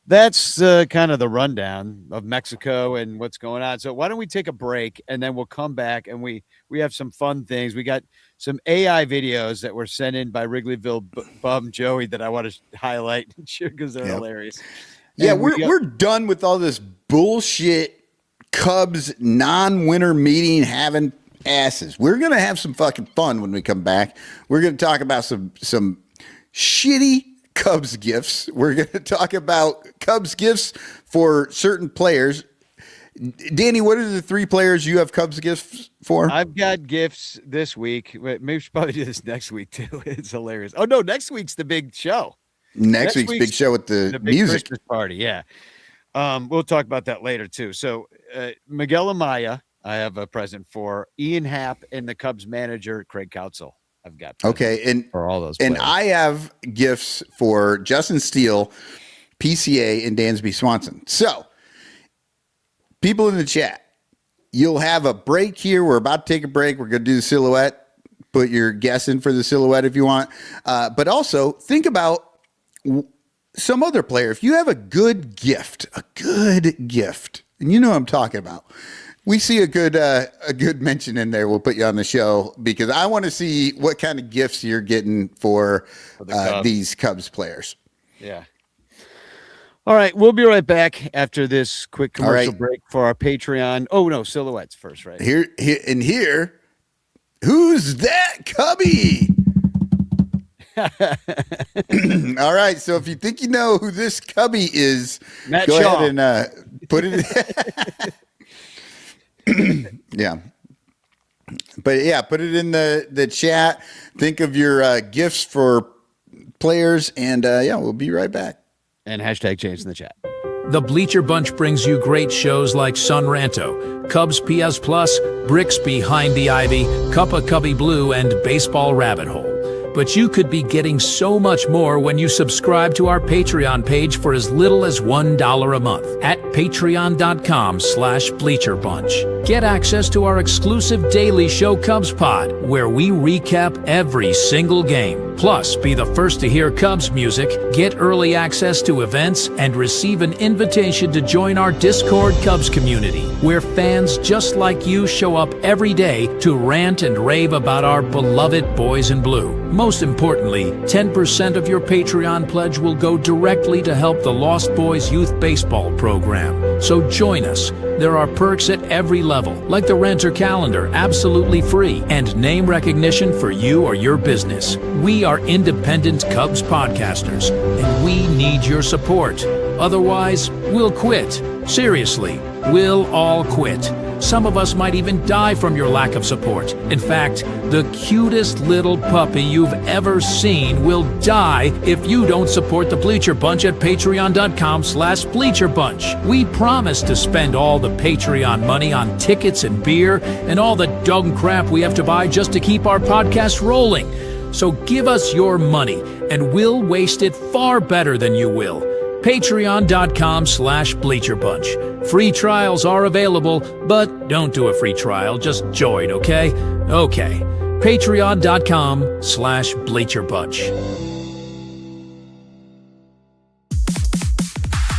That's kind of the rundown of Mexico and what's going on. So why don't we take a break and then we'll come back and we have some fun things. We got some AI videos that were sent in by Wrigleyville Bum Joey that I want to highlight because they're hilarious. Yeah, and we're done with all this bullshit Cubs non-winter meeting having asses. We're gonna have some fucking fun when we come back. We're gonna talk about some shitty Cubs gifts. We're going to talk about Cubs gifts for certain players. Danny, what are the 3 players you have Cubs gifts for? I've got gifts this week. Maybe we should probably do this next week too. It's hilarious. Oh no, next week's the big show. Next week's big show with the big music Christmas party. Yeah. We'll talk about that later too. So Miguel Amaya, I have a present for. Ian Happ and the Cubs manager Craig Counsell. I've got and for all those players. And I have gifts for Justin Steele, PCA, and Dansby Swanson. So people in the chat, you'll have a break here. We're about to take a break. We're going to do the silhouette. Put your guess in for the silhouette if you want. But also think about some other player. If you have a good gift, and you know what I'm talking about. We see a good mention in there. We'll put you on the show because I want to see what kind of gifts you're getting for these Cubs players. Yeah. All right, we'll be right back after this quick commercial break for our Patreon. Oh no, silhouettes first, right? Here, who's that Cubby? All right, so if you think you know who this Cubby is, Matt go Shaw. ahead and put it. Yeah. But yeah, put it in the chat. Think of your gifts for players, and we'll be right back. And hashtag change in the chat. The Bleacher Bunch brings you great shows like Sun Ranto, Cubs PS Plus, Bricks Behind the Ivy, Cuppa Cubby Blue, and Baseball Rabbit Hole. But you could be getting so much more when you subscribe to our Patreon page for as little as $1 a month at patreon.com/BleacherBunch. Get access to our exclusive daily show Cubs Pod, where we recap every single game. Plus, be the first to hear Cubs music, get early access to events, and receive an invitation to join our Discord Cubs community, where fans just like you show up every day to rant and rave about our beloved boys in blue. Most importantly, 10% of your Patreon pledge will go directly to help the Lost Boys Youth Baseball program. So join us. There are perks at every level, like the Renter Calendar, absolutely free, and name recognition for you or your business. We are independent Cubs podcasters, and we need your support. Otherwise, we'll quit. Seriously, we'll all quit. Some of us might even die from your lack of support. In fact, the cutest little puppy you've ever seen will die if you don't support the Bleacher Bunch at patreon.com/BleacherBunch. We promise to spend all the Patreon money on tickets and beer and all the dog crap we have to buy just to keep our podcast rolling. So give us your money, and we'll waste it far better than you will. Patreon.com/BleacherBunch. Free trials are available, but don't do a free trial. Just join, okay? Okay. Patreon.com/BleacherBunch.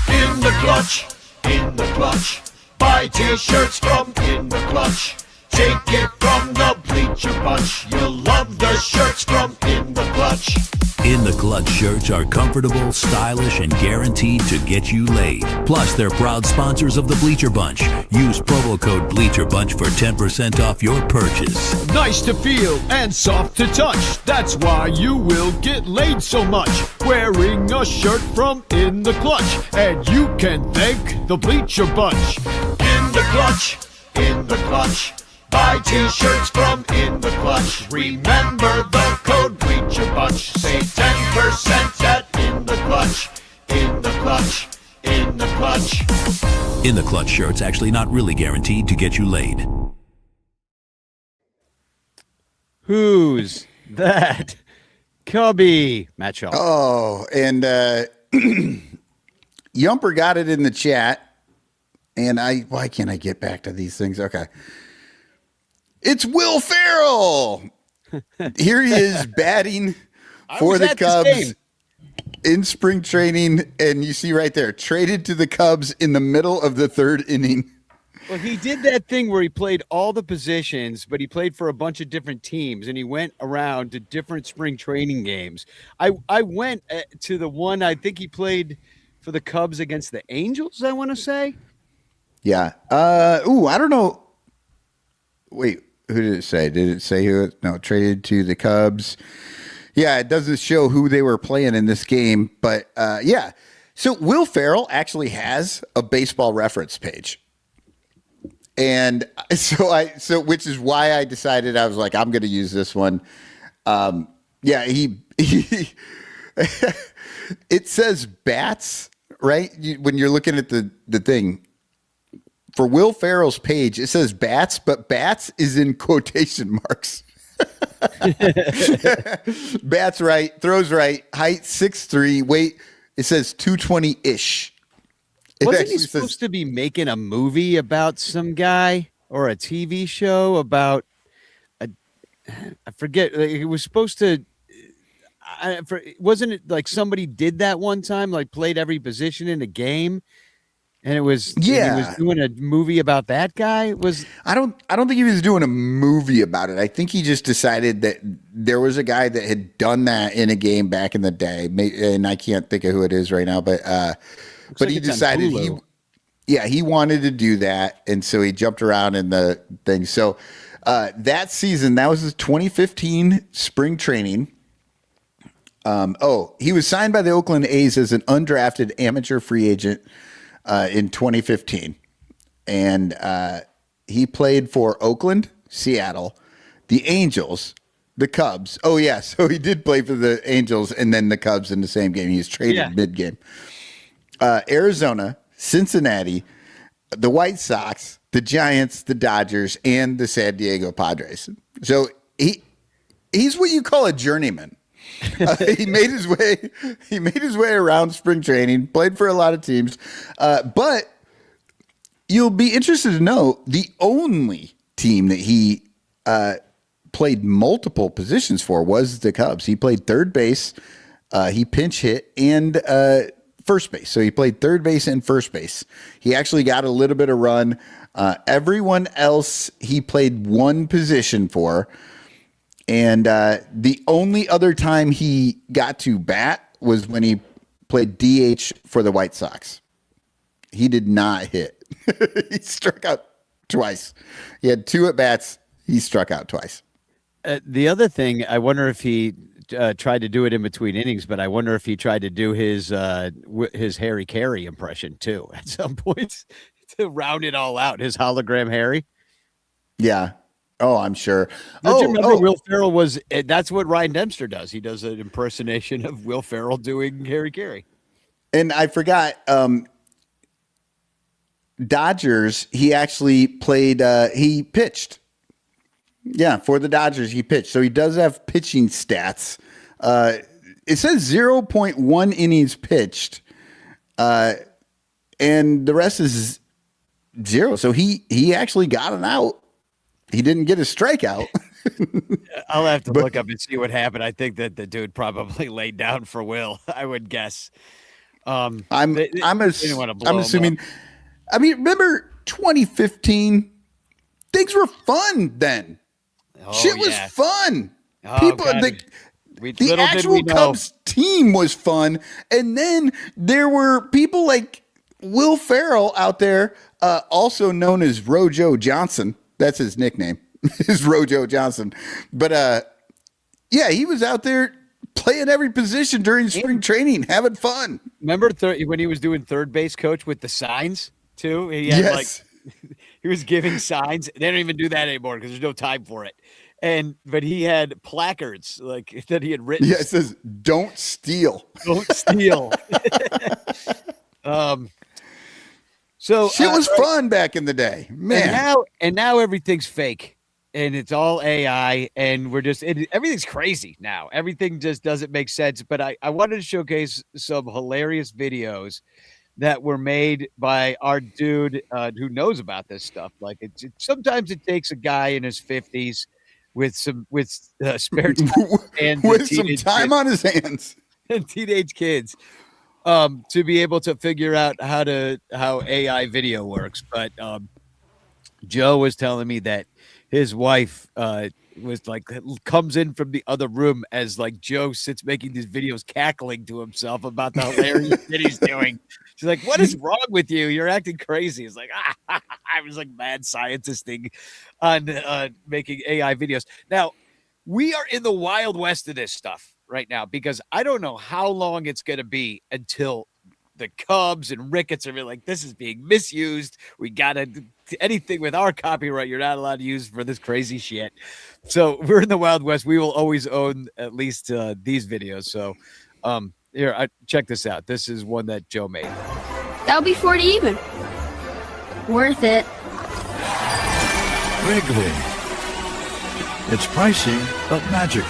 In the clutch, in the clutch. Buy t-shirts from In the Clutch. Take it from the Bleacher Bunch. You'll love the shirts from In the Clutch. In the Clutch shirts are comfortable, stylish, and guaranteed to get you laid. Plus, they're proud sponsors of the Bleacher Bunch. Use promo code BleacherBunch for 10% off your purchase. Nice to feel and soft to touch. That's why you will get laid so much. Wearing a shirt from In the Clutch. And you can thank the Bleacher Bunch. In the Clutch, in the Clutch. Buy t-shirts from In the Clutch. Remember the code Bleacher Bunch. Save 10% at In the Clutch. In the Clutch. In the Clutch. In the Clutch shirts actually not really guaranteed to get you laid. Who's that Cubby? Matt Shaw. Oh, and Yumper got it in the chat. And why can't I get back to these things? Okay. It's Will Ferrell. Here he is batting for the Cubs in spring training. And you see right there, traded to the Cubs in the middle of the third inning. Well, he did that thing where he played all the positions, but he played for a bunch of different teams, and he went around to different spring training games. I went to the one, I think he played for the Cubs against the Angels, I want to say. Yeah. I don't know. Wait, who did it say? Did it say who? No, traded to the Cubs. Yeah, it doesn't show who they were playing in this game, but yeah. So Will Ferrell actually has a baseball reference page. And so which is why I decided I was like, I'm going to use this one. Yeah, he it says bats, right? When you're looking at the thing for Will Ferrell's page, it says bats, but bats is in quotation marks. Bats right, throws right, height 6'3", weight, it says 220-ish. Wasn't he supposed to be making a movie about some guy or a TV show about I forget. It was supposed to. Wasn't it like somebody did that one time? Like played every position in a game, and it was and he was doing a movie about that guy. I don't think he was doing a movie about it. I think he just decided that there was a guy that had done that in a game back in the day, and I can't think of who it is right now, but like he decided he wanted to do that, and so he jumped around in the thing. So that season, that was his 2015 spring training. He was signed by the Oakland A's as an undrafted amateur free agent in 2015, and he played for Oakland, Seattle, the Angels, the Cubs. Oh yeah, so he did play for the Angels and then the Cubs in the same game. He was traded mid-game. Arizona, Cincinnati, the White Sox, the Giants, the Dodgers, and the San Diego Padres. So he's what you call a journeyman. He made his way around spring training, played for a lot of teams, but you'll be interested to know the only team that he played multiple positions for was the Cubs. He played third base, he pinch hit, and first base. So he played third base and first base. He actually got a little bit of run. Everyone else he played one position for. And the only other time he got to bat was when he played DH for the White Sox. He did not hit. He struck out twice. He had 2 at-bats. He struck out twice. The other thing, I wonder if he tried to do it in between innings, but I wonder if he tried to do his Harry Carey impression too at some point to round it all out. His hologram Harry. Yeah. Oh, I'm sure. Don't you remember Will Ferrell was? That's what Ryan Dempster does. He does an impersonation of Will Ferrell doing Harry Carey. And I forgot. Dodgers. He actually played. He pitched. Yeah, for the Dodgers, he pitched. So he does have pitching stats. It says 0.1 innings pitched, and the rest is 0. So he actually got an out. He didn't get a strikeout. I'll have to look up and see what happened. I think that the dude probably laid down for Will. I would guess. I'm assuming. I mean, remember 2015? Things were fun then. Shit was fun. People, the actual Cubs team was fun, and then there were people like Will Ferrell out there, also known as Rojo Johnson. That's his nickname, is Rojo Johnson. But yeah, he was out there playing every position during spring training, having fun. Remember when he was doing third base coach with the signs too? He had he was giving signs. They don't even do that anymore because there's no time for it. But he had placards like that he had written. Yeah, it says "Don't steal." Don't steal. So shit was fun back in the day, man. And now everything's fake, and it's all AI, and everything's crazy now. Everything just doesn't make sense. But I wanted to showcase some hilarious videos that were made by our dude who knows about this stuff. Like sometimes it takes a guy in his 50s with spare time and with some time on his hands and teenage kids to be able to figure out how AI video works. But Joe was telling me that his wife was like comes in from the other room as like Joe sits making these videos cackling to himself about the hilarious shit he's doing. She's like, "What is wrong with you? You're acting crazy." It's like, I was like mad scientist thing on making AI videos. Now, we are in the wild west of this stuff. right now because I don't know how long it's going to be until the Cubs and Ricketts are like, this is being misused. We got to anything with our copyright you're not allowed to use for this crazy shit. So we're in the Wild West. We will always own at least these videos. So here, check this out. This is one that Joe made. That would be 40 even. Worth it. Wrigley. It's pricey, but magical.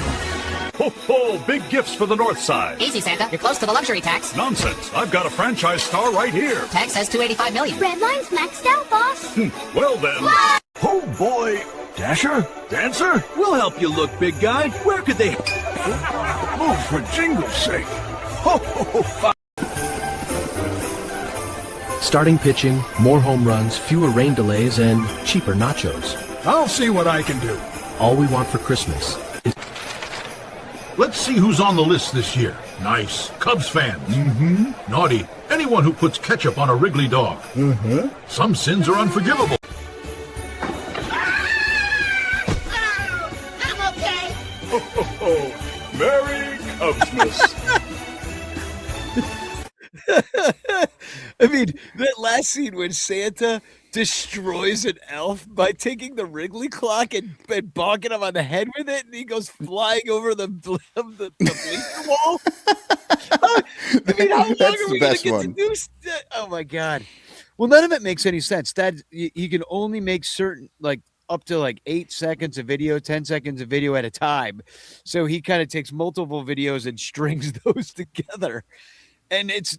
Ho, ho, big gifts for the North Side. Easy, Santa. You're close to the luxury tax. Nonsense. I've got a franchise star right here. Tax says $285 million. Red line's maxed out, boss. Well then. Oh boy. Dasher? Dancer? We'll help you look, big guy. Where could they? Oh, for jingle's sake. Ho, ho, ho. Starting pitching, more home runs, fewer rain delays, and cheaper nachos. I'll see what I can do. All we want for Christmas is... Let's see who's on the list this year. Nice. Cubs fans. Mm-hmm. Naughty. Anyone who puts ketchup on a Wrigley dog. Mm-hmm. Some sins are unforgivable. I'm okay. Ho, ho, ho. Merry Cubsmas. I mean, that last scene when Santa destroys an elf by taking the Wrigley clock and bonking him on the head with it, and he goes flying over the bleacher wall. I mean, how long are we going to get to do? Oh my God! Well, none of it makes any sense. That you can only make certain up to 8 seconds of video, 10 seconds of video at a time. So he kind of takes multiple videos and strings those together, and it's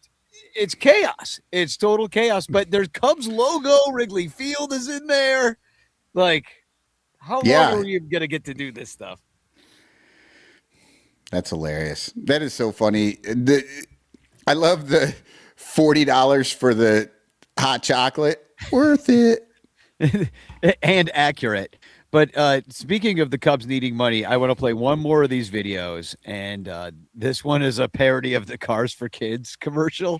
chaos. It's total chaos. But there's Cubs logo. Wrigley Field is in there. How long are you gonna get to do this stuff? That's hilarious. That is so funny. I love the $40 for the hot chocolate. Worth it. And accurate. But speaking of the Cubs needing money, I want to play one more of these videos. And this one is a parody of the Cars for Kids commercial,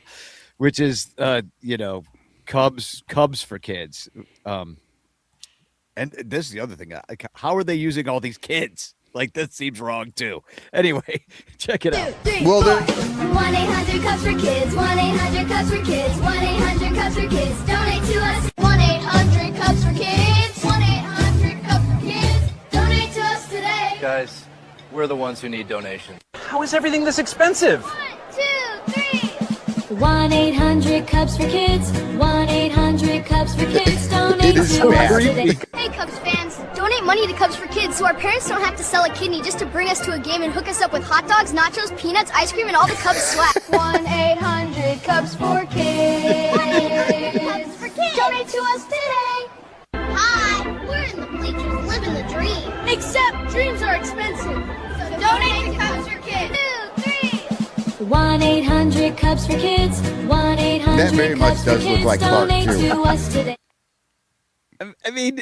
which is, Cubs for Kids. And this is the other thing. How are they using all these kids? This seems wrong, too. Anyway, check it out. 2, 3, well, 1-800-Cubs for Kids. 1-800-Cubs for Kids. 1-800-Cubs for Kids. Donate to us. 1-800-Cubs for Kids. 1-800-Cubs for Kids. Donate to us today. Guys, we're the ones who need donations. How is everything this expensive? 1, 2, 3. 1-800-Cubs for Kids. 1-800-Cubs for Kids. Donate to us today. Hey, Cubs fans. Donate money to Cubs for Kids so our parents don't have to sell a kidney just to bring us to a game and hook us up with hot dogs, nachos, peanuts, ice cream, and all the Cubs swag. 1-800-Cubs for Kids. 1-800-Cubs for Kids. Donate to us today. Hi, we're in the bleachers living the dream. Except dreams are expensive. So donate to Cubs for Kids. 2, 3. 1-800-Cubs for Kids. 1-800-Cubs That very much does look like Clark, donate too. to us today. I mean,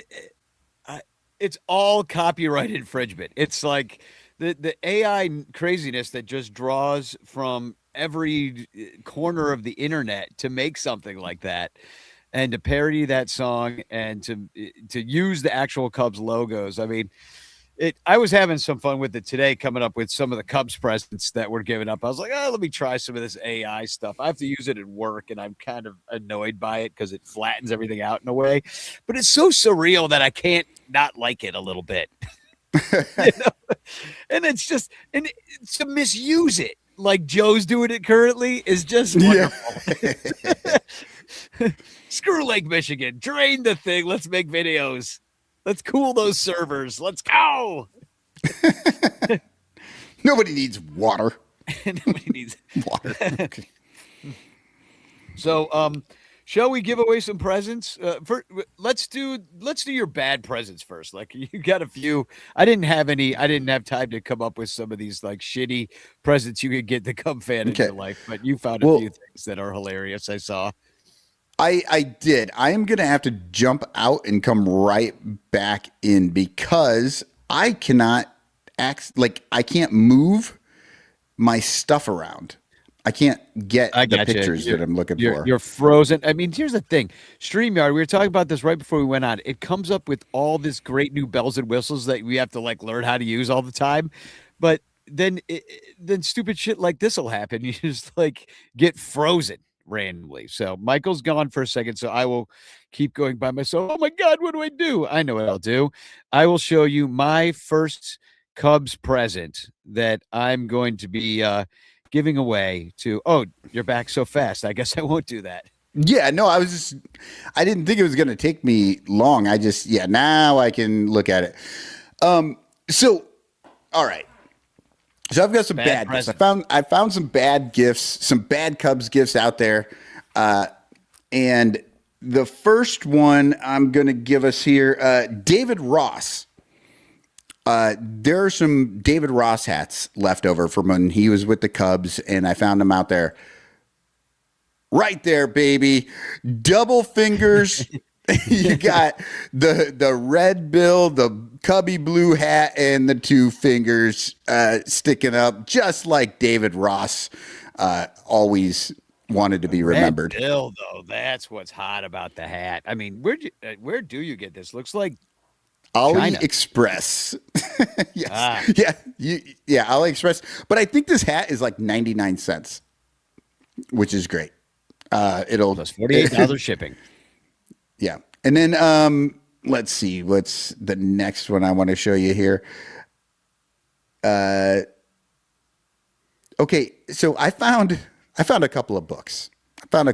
it's all copyright infringement. It's like the AI craziness that just draws from every corner of the internet to make something like that, and to parody that song and to use the actual Cubs logos. I mean, I was having some fun with it today, coming up with some of the Cubs presents that were given up. I was like, let me try some of this AI stuff. I have to use it at work, and I'm kind of annoyed by it because it flattens everything out in a way. But it's so surreal that I can't not like it a little bit. And it's just, and to misuse it like Joe's doing it currently is just wonderful. Yeah. Screw Lake Michigan. Drain the thing. Let's make videos. Let's cool those servers. Let's go. Nobody needs water. Nobody needs water. Okay. So, shall we give away some presents? Let's do your bad presents first. You got a few. I didn't have time to come up with some of these shitty presents you could get the Cub fan in your life, but you found a few things that are hilarious. I saw. I did. I am going to have to jump out and come right back in because I cannot I can't move my stuff around. I can't get the pictures that I'm looking for. You're frozen. I mean, here's the thing. StreamYard, we were talking about this right before we went on. It comes up with all this great new bells and whistles that we have to learn how to use all the time. But then stupid shit like this will happen. You just like get frozen randomly. So Michael's gone for a second, so I will keep going by myself. Oh my God, what do I do? I know what I'll do. I will show you my first Cubs present that I'm going to be giving away to. Oh, you're back so fast. I guess I won't do that. Yeah, no, I didn't think it was going to take me long. Now I can look at it. So, all right. So I've got some bad gifts. I found some bad gifts, some bad Cubs gifts out there. And the first one I'm going to give us here, David Ross. There are some David Ross hats left over from when he was with the Cubs, and I found them out there. Right there, baby. Double fingers. You got the red bill, the cubby blue hat, and the two fingers sticking up, just like David Ross always wanted to be remembered. Red bill, though, that's what's hot about the hat. I mean, where do you get this? Looks like AliExpress. Yes. Yeah, AliExpress. But I think this hat is like 99 cents, which is great. It'll plus $48 shipping. Yeah. And then let's see, what's the next one I want to show you here. Okay, so I found a couple of books. And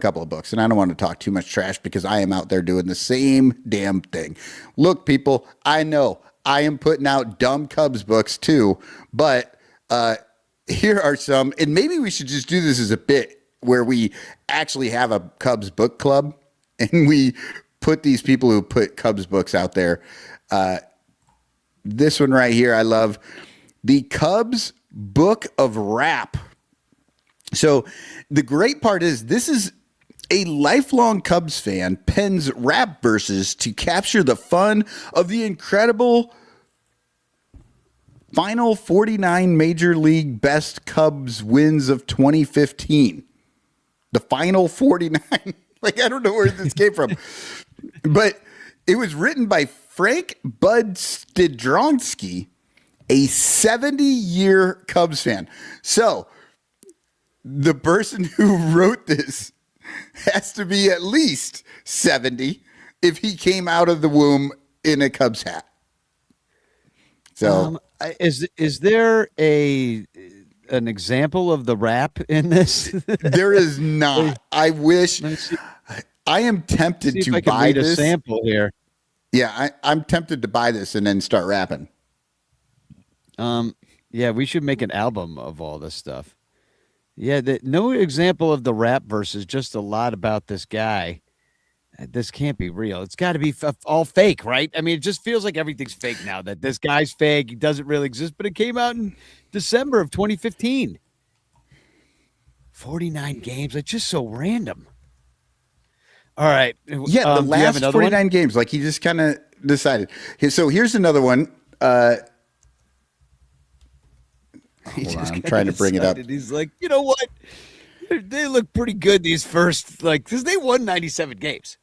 I don't want to talk too much trash because I am out there doing the same damn thing. Look, people, I know I am putting out dumb Cubs books too, but here are some, and maybe we should just do this as a bit where we actually have a Cubs book club and we put these people who put Cubs books out there. This one right here, I love the Cubs Book of Rap. So the great part is this is a lifelong Cubs fan pens rap verses to capture the fun of the incredible final 49 Major League Best Cubs wins of 2015. The final 49. Like, I don't know where this came from. But it was written by Frank Bud Stidronsky, a 70-year Cubs fan. So the person who wrote this has to be at least 70 if he came out of the womb in a Cubs hat. So is there an example of the rap in this? There is not. I wish. I am tempted to buy this. A sample here. Yeah, I'm tempted to buy this and then start rapping. Yeah, we should make an album of all this stuff. Yeah, no example of the rap verses, just a lot about this guy. This can't be real. It's got to be all fake, right? I mean, it just feels like everything's fake now, that this guy's fake. He doesn't really exist, but it came out in December of 2015. 49 games. It's just so random. All right. Yeah, the last 49 games. Like, he just kind of decided. So here's another one. I'm trying to bring it up. He's like, you know what? They look pretty good these first, because they won 97 games.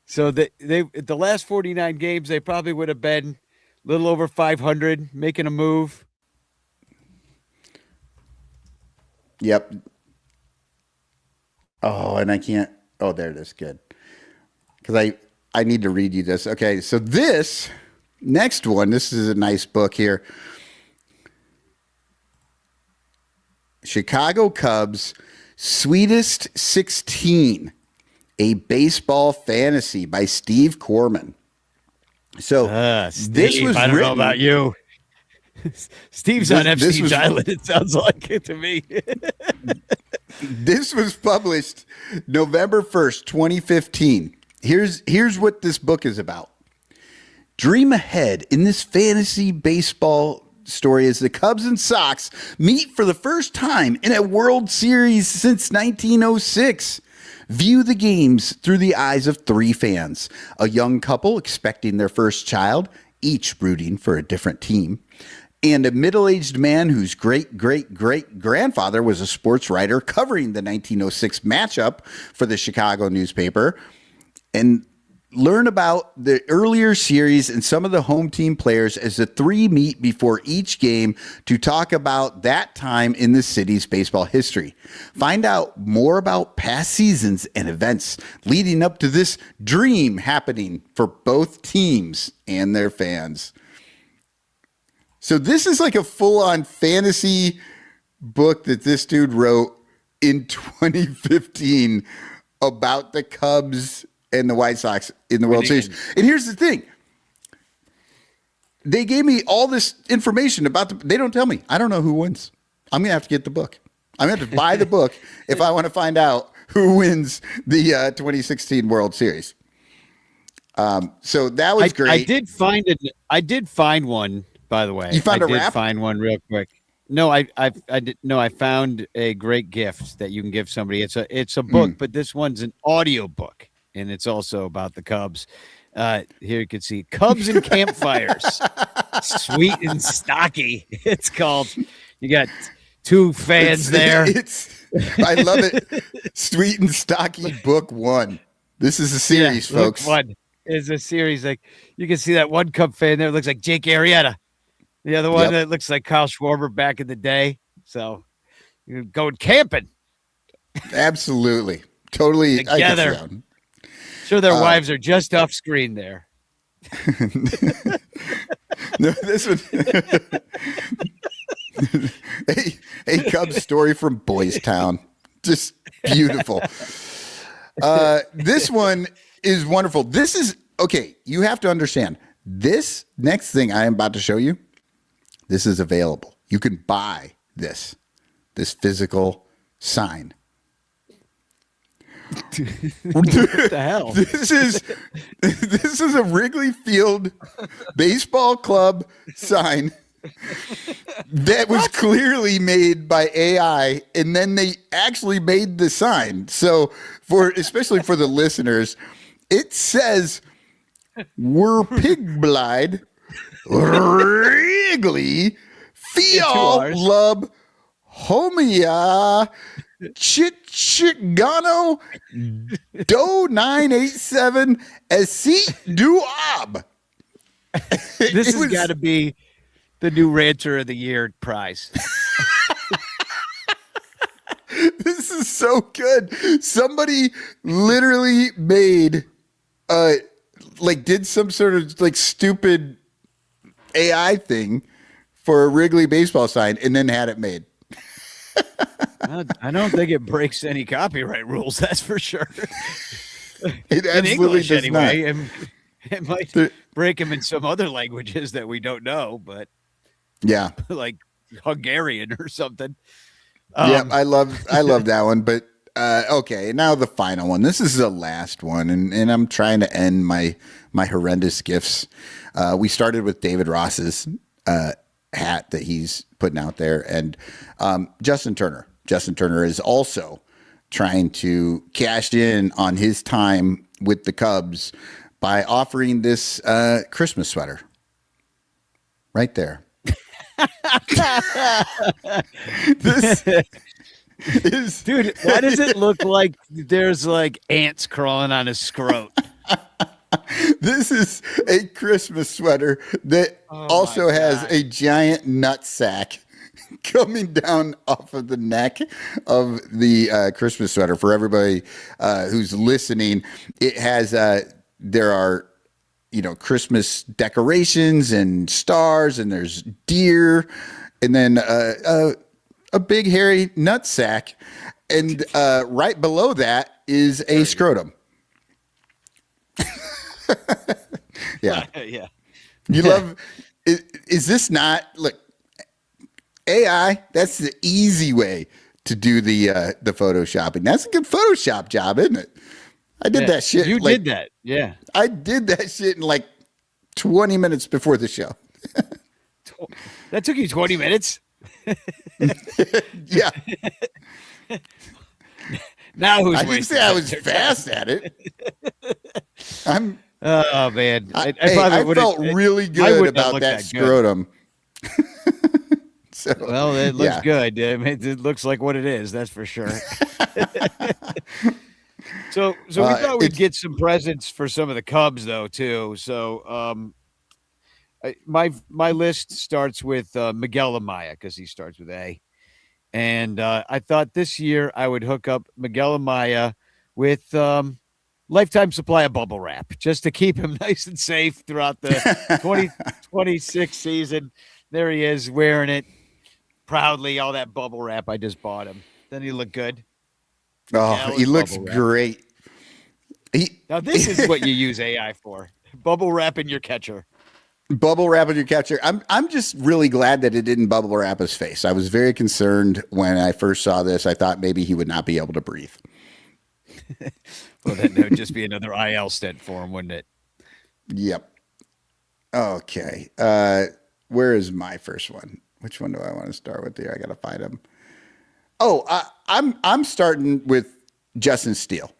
So the last 49 games, they probably would have been a little over 500, making a move. Yep. Oh, and I can't. Oh, there it is. Good. Because I need to read you this. Okay, so this next one, this is a nice book here. Chicago Cubs Sweetest 16, a baseball fantasy by Steve Corman. So Steve, this was I don't know about you. Steve's on Epstein's Island, it sounds like it to me. This was published November 1st, 2015. Here's what this book is about. Dream ahead in this fantasy baseball story as the Cubs and Sox meet for the first time in a World Series since 1906. View the games through the eyes of three fans, a young couple expecting their first child, each rooting for a different team, and a middle-aged man whose great-great-great-grandfather was a sports writer covering the 1906 matchup for the Chicago newspaper. And Learn about the earlier series and some of the home team players as the three meet before each game to talk about that time in the city's baseball history. Find out more about past seasons and events leading up to this dream happening for both teams and their fans. So this is like a full-on fantasy book that this dude wrote in 2015 about the Cubs and the White Sox in the World Series. And here's the thing. They gave me all this information about they don't tell me. I don't know who wins. I'm going to have to get the book. I'm going to have to buy the book if I want to find out who wins the 2016 World Series. So that was great. I did find one, by the way. You found a rap? rap? Find one real quick. No, I found a great gift that you can give somebody. It's a book, but this one's an audio book. And it's also about the Cubs. Here you can see Cubs and Campfires. Sweet and stocky. It's called. You got two fans there. I love it. Sweet and Stocky Book 1. This is a series, folks. Book 1 is a series. Like you can see that one Cub fan there looks like Jake Arrieta. The other one that looks like Kyle Schwarber back in the day. So you're going camping. Absolutely. Totally. Together. Sure, their wives are just off screen there. No, this one. a Cubs story from Boys Town. Just beautiful. This one is wonderful. This is okay. You have to understand this next thing I am about to show you. This is available. You can buy this physical sign. What the hell? This is a Wrigley Field baseball club sign that was clearly made by AI, and then they actually made the sign. So especially for the listeners, it says we're pig blind Wrigley Field Lub Homia Chicano Do 987 Asi Duab. This has got to be the new Rancher of the Year prize. This is so good. Somebody literally made did some sort of like stupid AI thing for a Wrigley baseball sign and then had it made. I don't think it breaks any copyright rules. That's for sure. It in English, does anyway. not. It might break them in some other languages that we don't know, but yeah, like Hungarian or something. Yeah, I love that one. But okay, now the final one. This is the last one, and I'm trying to end my horrendous gifts. We started with David Ross's hat that he's putting out there, and Justin Turner. Justin Turner is also trying to cash in on his time with the Cubs by offering this Christmas sweater right there. This is, dude, why does it look like there's like ants crawling on his scrot? This is a Christmas sweater that also has a giant nut sack coming down off of the neck of the Christmas sweater. For everybody who's listening, it has there are Christmas decorations and stars, and there's deer, and then a big hairy nut sack, and right below that is a scrotum. Yeah. Yeah. You love, is this not, look, AI, that's the easy way to do the Photoshopping. That's a good Photoshop job, isn't it? I did that shit. You did that. Yeah. I did that shit in like 20 minutes before the show. That took you 20 minutes? Yeah. Now who's I didn't say I was fast at it. Oh man, I felt really good about that scrotum. Well, it looks good. I mean, it looks like what it is. That's for sure. So we thought we'd get some presents for some of the Cubs though too. So my list starts with Miguel Amaya because he starts with A, and I thought this year I would hook up Miguel Amaya with lifetime supply of bubble wrap just to keep him nice and safe throughout the 2026 season. There he is wearing it proudly, all that bubble wrap I just bought him. Then he looked good. Oh, he looks great. Now this is what you use AI for. Bubble wrap in your catcher. Bubble wrap in your catcher. I'm just really glad that it didn't bubble wrap his face. I was very concerned when I first saw this. I thought maybe he would not be able to breathe. Well, then there would just be another IL stint for him, wouldn't it? Yep. Okay. Where is my first one? Which one do I want to start with here? I got to find him. Oh, I'm starting with Justin Steele.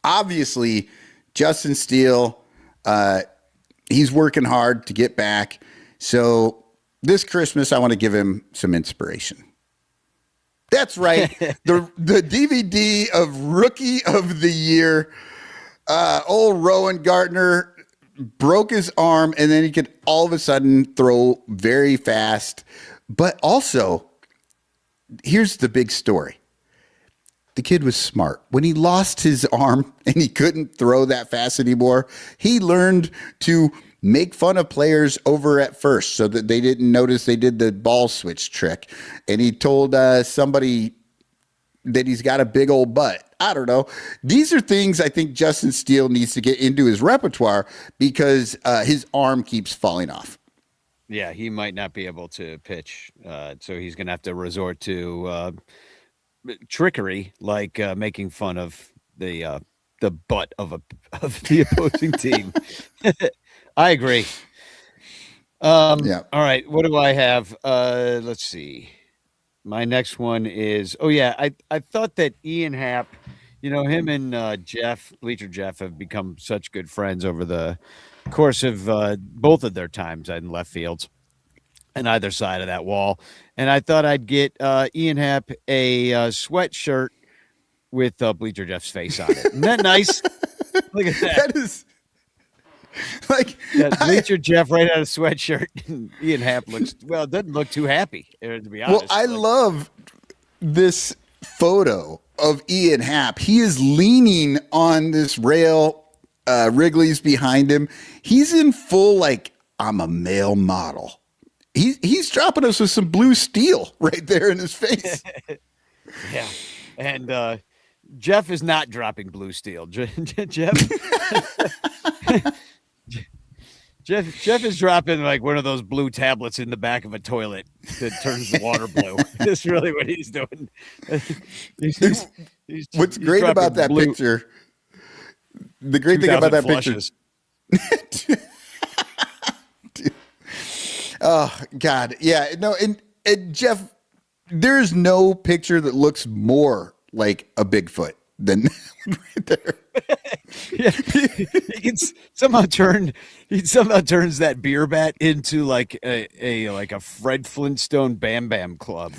Obviously, Justin Steele, he's working hard to get back. So this Christmas, I want to give him some inspiration. That's right. The DVD of Rookie of the Year, old Rowan Gardner broke his arm, and then he could all of a sudden throw very fast. But also, here's the big story. The kid was smart. When he lost his arm and he couldn't throw that fast anymore, he learned to make fun of players over at first so that they didn't notice they did the ball switch trick. And he told somebody that he's got a big old butt. I don't know. These are things I think Justin Steele needs to get into his repertoire because his arm keeps falling off. Yeah, he might not be able to pitch. So he's going to have to resort to trickery, like making fun of the butt of the opposing team. I agree. Yeah. All right. What do I have? Let's see. My next one is, I thought that Ian Happ, him and Bleacher Jeff have become such good friends over the course of both of their times in left fields on either side of that wall. And I thought I'd get Ian Happ a sweatshirt with Bleacher Jeff's face on it. Isn't that nice? Look at that. That is like Bleacher Jeff right out of sweatshirt. Ian Happ doesn't look too happy, to be honest. Well, I love this photo of Ian Happ. He is leaning on this rail. Wrigley's behind him. He's in full, I'm a male model. He's dropping us with some blue steel right there in his face. Yeah. And Jeff is not dropping blue steel. Jeff is dropping like one of those blue tablets in the back of a toilet that turns the water blue. That's really what he's doing. What's great about that picture? The great thing about that flushes. picture. Oh God. Yeah. No. And Jeff, there's no picture that looks more like a Bigfoot than right there. Yeah. He somehow turns that beer bat into like a Fred Flintstone Bam Bam Club.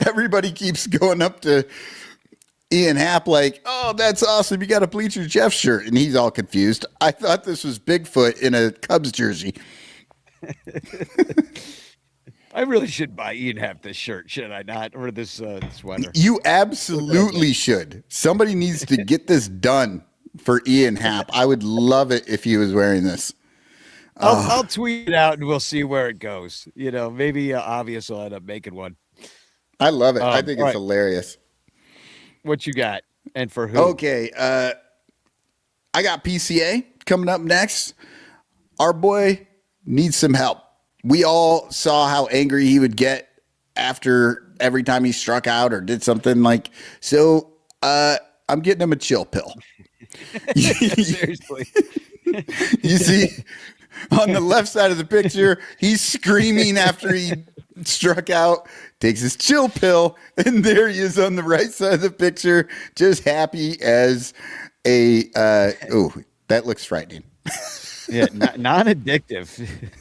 Everybody keeps going up to Ian Happ like, oh, that's awesome. You got a Bleacher Jeff shirt. And he's all confused. I thought this was Bigfoot in a Cubs jersey. I really should buy Ian Happ this shirt, should I not? Or this sweater. You absolutely should. Somebody needs to get this done for Ian Happ. I would love it if he was wearing this. I'll tweet it out and we'll see where it goes. Maybe Obvious will end up making one. I love it. I think it's hilarious. What you got? And for who? Okay. I got PCA coming up next. Our boy needs some help. We all saw how angry he would get after every time he struck out or did something so. I'm getting him a chill pill. Seriously. You see on the left side of the picture, he's screaming after he struck out, takes his chill pill, and there he is on the right side of the picture, just happy as a that looks frightening. Yeah, non-addictive.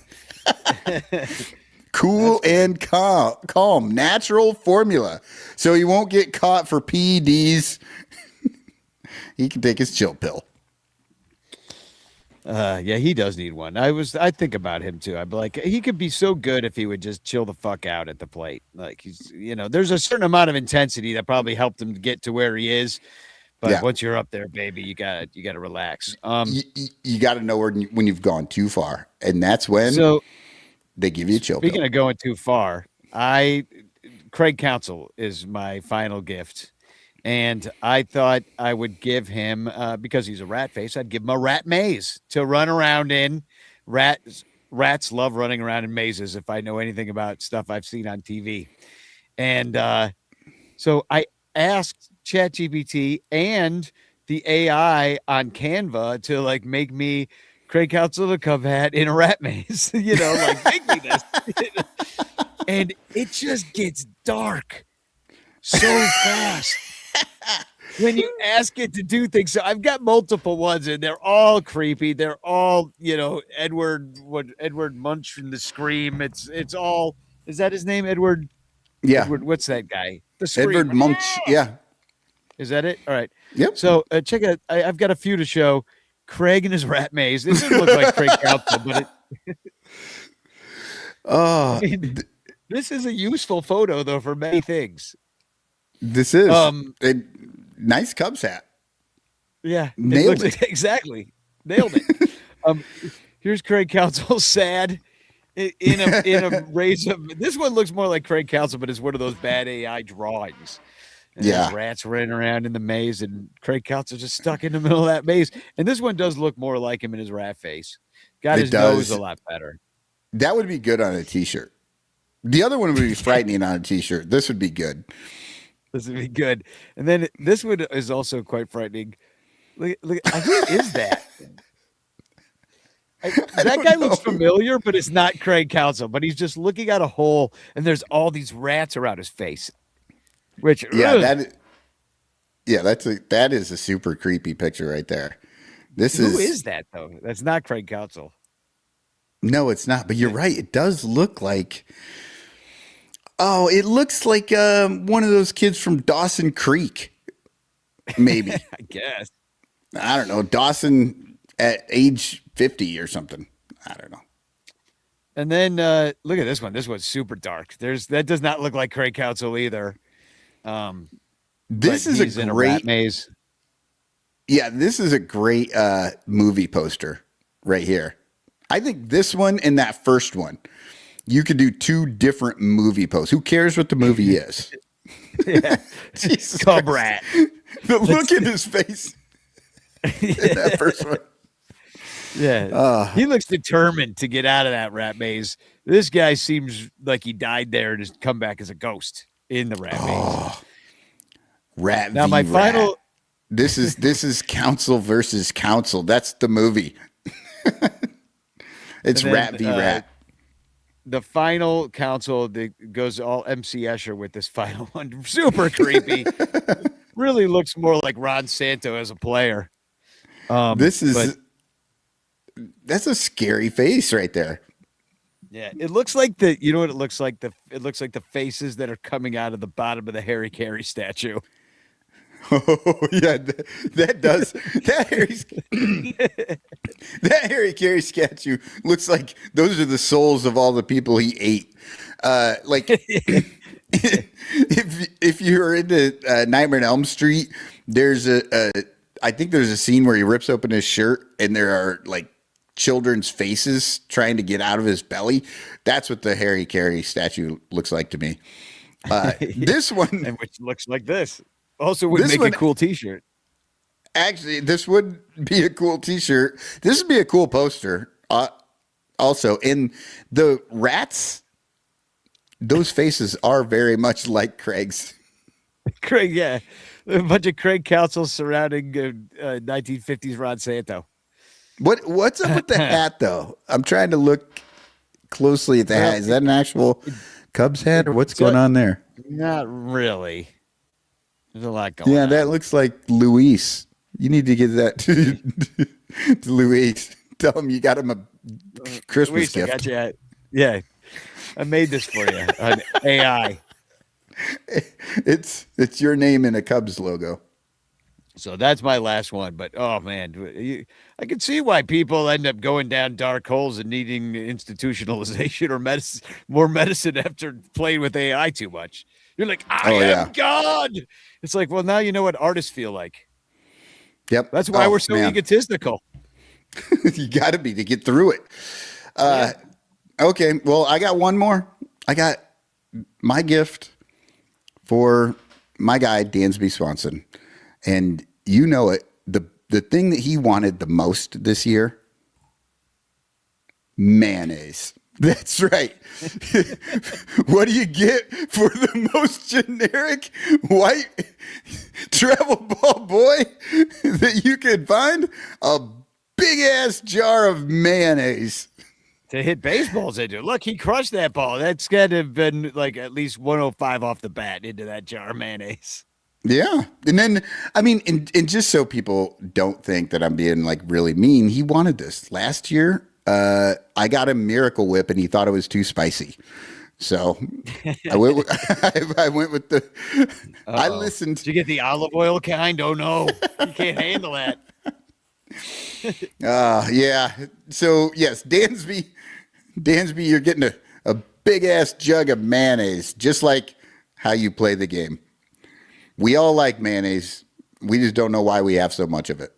Cool and calm. Natural formula. So he won't get caught for PEDs. He can take his chill pill. Yeah, he does need one. I think about him too. I'd be like, he could be so good if he would just chill the fuck out at the plate. Like he's, there's a certain amount of intensity that probably helped him get to where he is. But once you're up there, baby, you gotta relax. You got to know when you've gone too far, and that's when they give you a chill pill. Speaking of going too far, Craig Counsell is my final gift. And I thought I would give him, because he's a rat face, I'd give him a rat maze to run around in. Rats love running around in mazes, if I know anything about stuff I've seen on TV. And so I asked ChatGPT and the AI on Canva to like make me Craig Counsell the Cub hat in a rat maze, like make me this. And it just gets dark so fast. When you ask it to do things, so I've got multiple ones and they're all creepy. They're all, Edward Munch from The Scream. It's all, is that his name? Edward? Yeah. Edward, what's that guy? The Scream. Edward Munch. Yeah. Is that it? All right. Yep. So check it out. I've got a few to show. Craig and his rat maze. This doesn't look like Craig Counsell, but this is a useful photo though for many things. This is a nice Cubs hat. Yeah, nailed it. Exactly, nailed it. Here's Craig Counsell sad in a race of. This one looks more like Craig Counsell, but it's one of those bad AI drawings. And there's rats running around in the maze, and Craig Counsell just stuck in the middle of that maze. And this one does look more like him in his rat face. Got his nose a lot better. That would be good on a T-shirt. The other one would be frightening on a T-shirt. This would be good. This would be good. And then this one is also quite frightening. Look, who is that? That guy looks familiar, but it's not Craig Counsell. But he's just looking at a hole, and there's all these rats around his face. Which that is a super creepy picture right there. Who is that though? That's not Craig Counsell. No, it's not. But you're right. It does look like. Oh, it looks like one of those kids from Dawson Creek. Maybe. I guess. I don't know. Dawson at age 50 or something. I don't know. And then look at this one. This one's super dark. That does not look like Craig Counsell either. This is a great maze. Yeah, this is a great movie poster right here. I think this one and that first one. You could do two different movie posts. Who cares what the movie is? Yeah. Jesus Cub Christ. rat. The look in his face. In that first one. Yeah. He looks determined to get out of that rat maze. This guy seems like he died there and has come back as a ghost in the rat maze. Rat now v. my rat. final This is Counsell versus Counsell. That's the movie. It's rat v. rat. The final Counsell that goes all MC Escher with this final one. Super creepy. Really looks more like Ron Santo as a player. That's a scary face right there. Yeah, it looks like you know what it looks like? It looks like the faces that are coming out of the bottom of the Harry Carey statue. Oh yeah, that does. That Harry Carey statue looks like those are the souls of all the people he ate. Like if you're into Nightmare on Elm Street, there's I think there's a scene where he rips open his shirt and there are like children's faces trying to get out of his belly. That's what the Harry Carey statue looks like to me. This one, and which looks like this. Also would make a cool T-shirt. Actually, this would be a cool T-shirt. This would be a cool poster. Also, in the rats, those faces are very much like Craig's. Craig, yeah, a bunch of Craig Counsell surrounding 1950s Ron Santo. What's up with the hat though? I'm trying to look closely at the hat. Is that an actual Cubs hat, or what's going on there? Not really. There's a lot going on. Yeah, that looks like Luis. You need to give that to Luis. Tell him you got him a Christmas Luis, gift. I got you. Yeah. I made this for you on AI. It's your name in a Cubs logo. So that's my last one. But oh man, I can see why people end up going down dark holes and needing institutionalization or more medicine after playing with AI too much. You're like, I am God. It's like, well, now you know what artists feel like. Yep. That's why we're so egotistical. You got to be to get through it. Okay. Well, I got one more. I got my gift for my guy, Dansby Swanson. And you know it. The thing that he wanted the most this year, mayonnaise. That's right. What do you get for the most generic white travel ball boy that you can find? A big ass jar of mayonnaise. To hit baseballs into. Look, he crushed that ball. That's got to have been like at least 105 off the bat into that jar of mayonnaise. Yeah. And then, I mean, and just so people don't think that I'm being like really mean, he wanted this last year. I got him Miracle Whip and he thought it was too spicy. So I went with, I went with the, I listened. Did you get the olive oil kind? Oh no, you can't handle that. Yeah. So yes, Dansby, you're getting a big ass jug of mayonnaise, just like how you play the game. We all like mayonnaise. We just don't know why we have so much of it.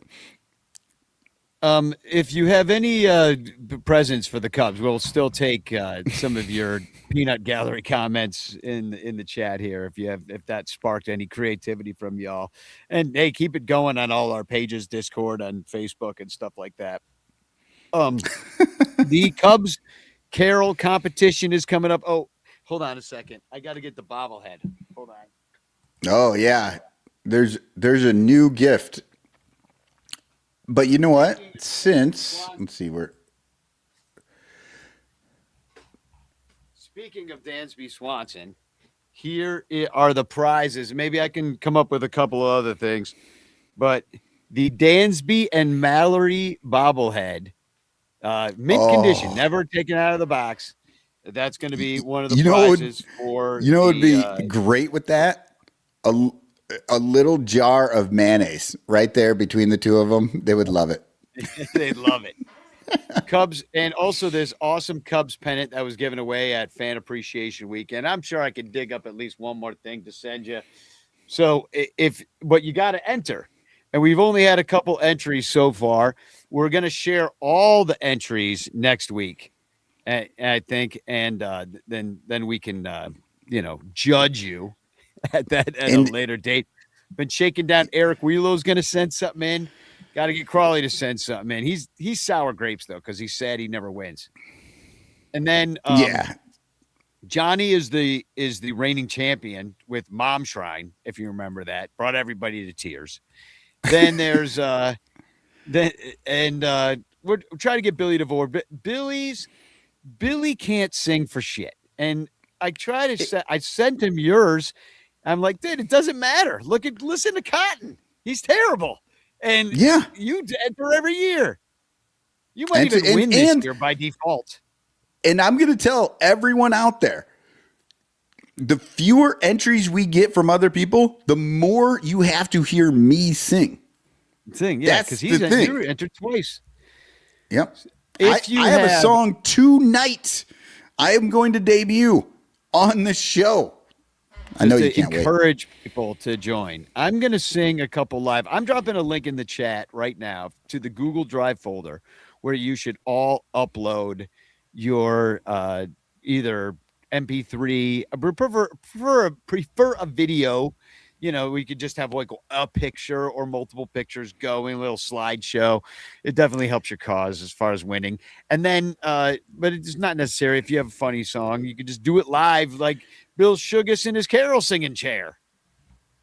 If you have any presents for the Cubs, we'll still take some of your peanut gallery comments in the chat here. If that sparked any creativity from y'all, and hey, keep it going on all our pages, Discord, on Facebook, and stuff like that. The Cubs Carol competition is coming up. Oh, hold on a second. I got to get the bobblehead. Hold on. Oh yeah, there's a new gift, but you know what? Since let's see where. Speaking of Dansby Swanson, here are the prizes. Maybe I can come up with a couple of other things, but the Dansby and Mallory bobblehead, mint condition, never taken out of the box. That's going to be one of the prizes for. You know, it'd be great with that. A little jar of mayonnaise right there between the two of them. They would love it. They'd love it. Cubs, and also this awesome Cubs pennant that was given away at Fan Appreciation Weekend. I'm sure I can dig up at least one more thing to send you. So but you got to enter, and we've only had a couple entries so far. We're going to share all the entries next week, I think, and then we can judge you at a later date. Been shaking down. Eric Wheelo's going to send something in. Got to get Crawley to send something in. He's sour grapes though, because he's sad he never wins. And then Johnny is the reigning champion with Mom Shrine, if you remember that. Brought everybody to tears. Then there's we're trying to get Billy to vote, but Billy can't sing for shit. And I I sent him yours. I'm like, dude, it doesn't matter. Listen to Cotton. He's terrible. And you enter every year. You might even win this year by default. And I'm going to tell everyone out there, the fewer entries we get from other people, the more you have to hear me sing. Yeah, because he's entered twice. Yep. I have a song tonight I am going to debut on the show. I know you can't encourage people to join. I'm going to sing a couple live. I'm dropping a link in the chat right now to the Google Drive folder where you should all upload your either MP3. I prefer a video. We could just have like a picture or multiple pictures going, a little slideshow. It definitely helps your cause as far as winning. And then, but it's not necessary. If you have a funny song, you could just do it live, like Bill Sugas in his carol singing chair.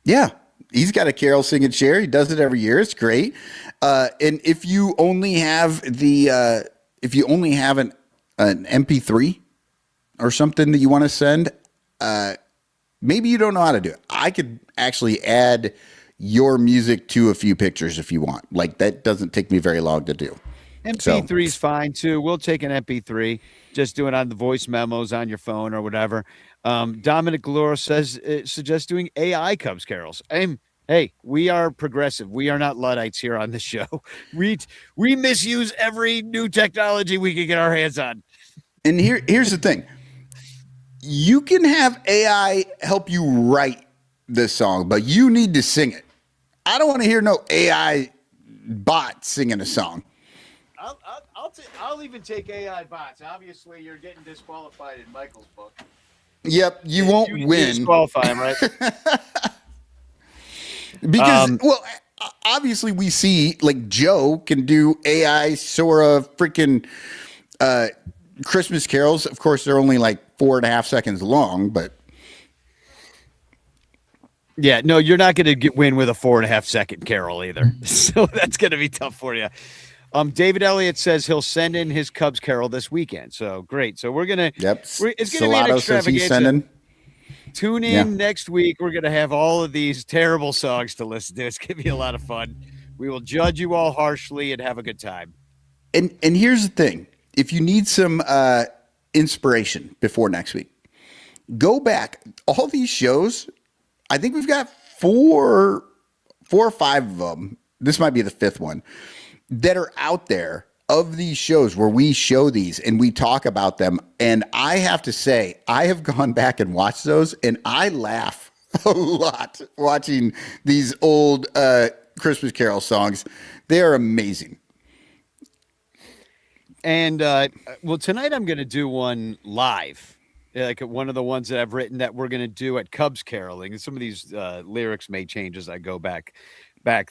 Yeah, he's got a carol singing chair. He does it every year. It's great. And if you only have an MP3 or something that you want to send, maybe you don't know how to do it. I could actually add your music to a few pictures if you want. Like, that doesn't take me very long to do. MP3 is fine too. We'll take an MP3. Just do it on the voice memos on your phone or whatever. Dominic Galora says suggests doing AI Cubs carols. Hey, we are progressive. We are not Luddites here on the show. We misuse every new technology we can get our hands on. And here's the thing. You can have AI help you write this song, but you need to sing it. I don't want to hear no AI bot singing a song. I'll even take AI bots. Obviously, you're getting disqualified in Michael's book. Yep, you won't win. Disqualify him, right? Because, obviously we see like Joe can do AI Sora freaking Christmas carols. Of course, they're only like 4.5 seconds long, but yeah, no, you're not going to win with a 4.5 second carol either. So that's going to be tough for you. David Elliott says he'll send in his Cubs carol this weekend. So great. So we're gonna. Yep. It's going to be an Salato says he's extravaganza. sending. Tune in next week. We're going to have all of these terrible songs to listen to. It's going to be a lot of fun. We will judge you all harshly and have a good time. And here's the thing: if you need some inspiration before next week, go back. All these shows, I think we've got four or five of them. This might be the fifth one that are out there of these shows where we show these and we talk about them. And I have to say, I have gone back and watched those and I laugh a lot watching these old Christmas Carol songs. They are amazing. And well, tonight I'm going to do one live, like one of the ones that I've written that we're going to do at Cubs caroling. And some of these lyrics may change as I go back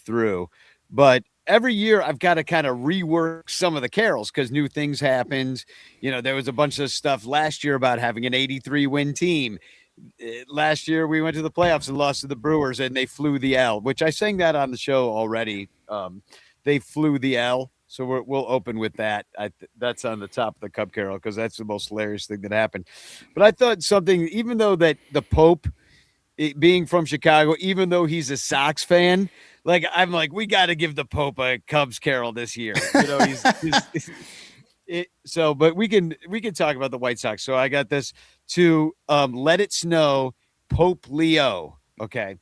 through, but every year I've got to kind of rework some of the carols because new things happened. You know, there was a bunch of stuff last year about having an 83 win team. Last year we went to the playoffs and lost to the Brewers and they flew the L, which I sang that on the show already. They flew the L. So we'll open with that. That's on the top of the Cub Carol because that's the most hilarious thing that happened. But I thought something, even though that the Pope, being from Chicago, even though he's a Sox fan, like I'm like, we got to give the Pope a Cubs Carol this year. You know, so, but we can talk about the White Sox. So I got this to Let It Snow, Pope Leo. Okay.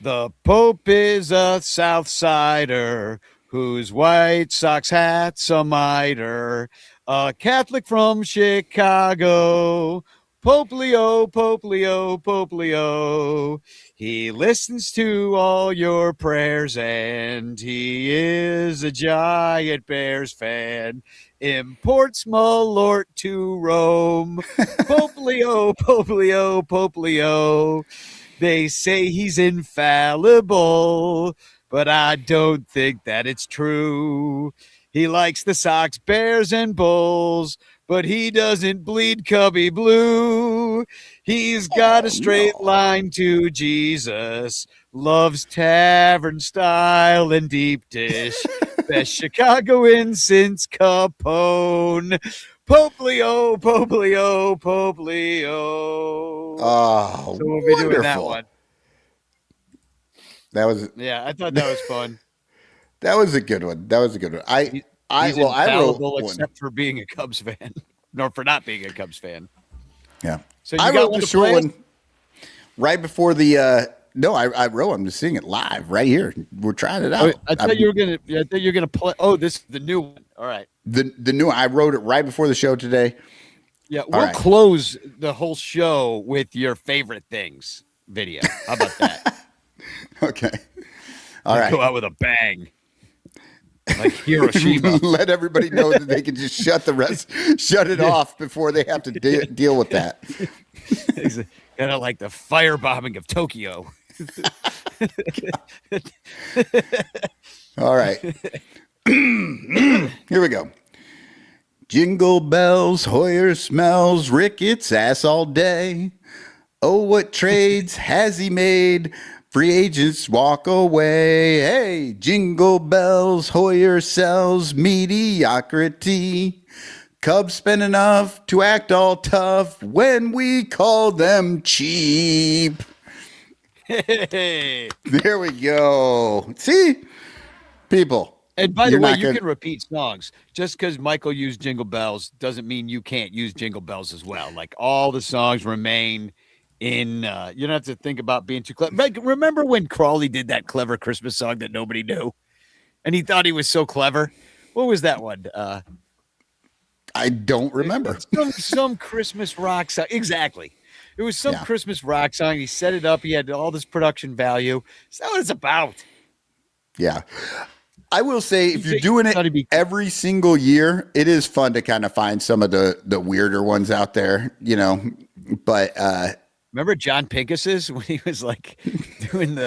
The Pope is a South Sider whose White Sox hat's a miter, a Catholic from Chicago. Pope Leo, Pope Leo, Pope Leo. He listens to all your prayers and he is a giant Bears fan. Imports Malort to Rome. Pope Leo, Pope Leo, Pope Leo. They say he's infallible, but I don't think that it's true. He likes the Sox, Bears, and Bulls, but he doesn't bleed Cubby blue. He's got a straight line to Jesus, loves tavern style and deep dish. Best Chicagoan since Capone. Pope Leo, Pope Leo, Pope Leo. Oh, so we'll be doing that one. That was I thought that was fun. That was a good one. I wrote one except for being a Cubs fan, nor for not being a Cubs fan. Yeah. So I wrote the short one right before the. No, I wrote. I'm just seeing it live right here. We're trying it out. I thought you were gonna play. Oh, this is the new one. All right. The new. I wrote it right before the show today. Yeah, we'll close the whole show with your favorite things video. How about that? Okay. All right. Go out with a bang. Like Hiroshima. Let everybody know that they can just shut it off before they have to deal with that. Kind of like the firebombing of Tokyo. All right. Here we go. Jingle bells, Hoyer smells Ricketts ass all day. Oh, what trades has he made? Free agents walk away. Hey, jingle bells, Hoyer sells mediocrity. Cubs spend enough to act all tough when we call them cheap. Hey. There we go. See? People. And by the You're way, not you gonna- can repeat songs. Just because Michael used Jingle Bells doesn't mean you can't use Jingle Bells as well. Like all the songs remain in. You don't have to think about being too clever. Like, remember when Crawley did that clever Christmas song that nobody knew, and he thought he was so clever? What was that one? I don't remember. Some Christmas rock song. Exactly. It was some Christmas rock song. He set it up. He had all this production value. That's what it's about. Yeah. I will say, if you're doing it every single year, it is fun to kind of find some of the weirder ones out there, you know. But remember John Pincus's when he was like doing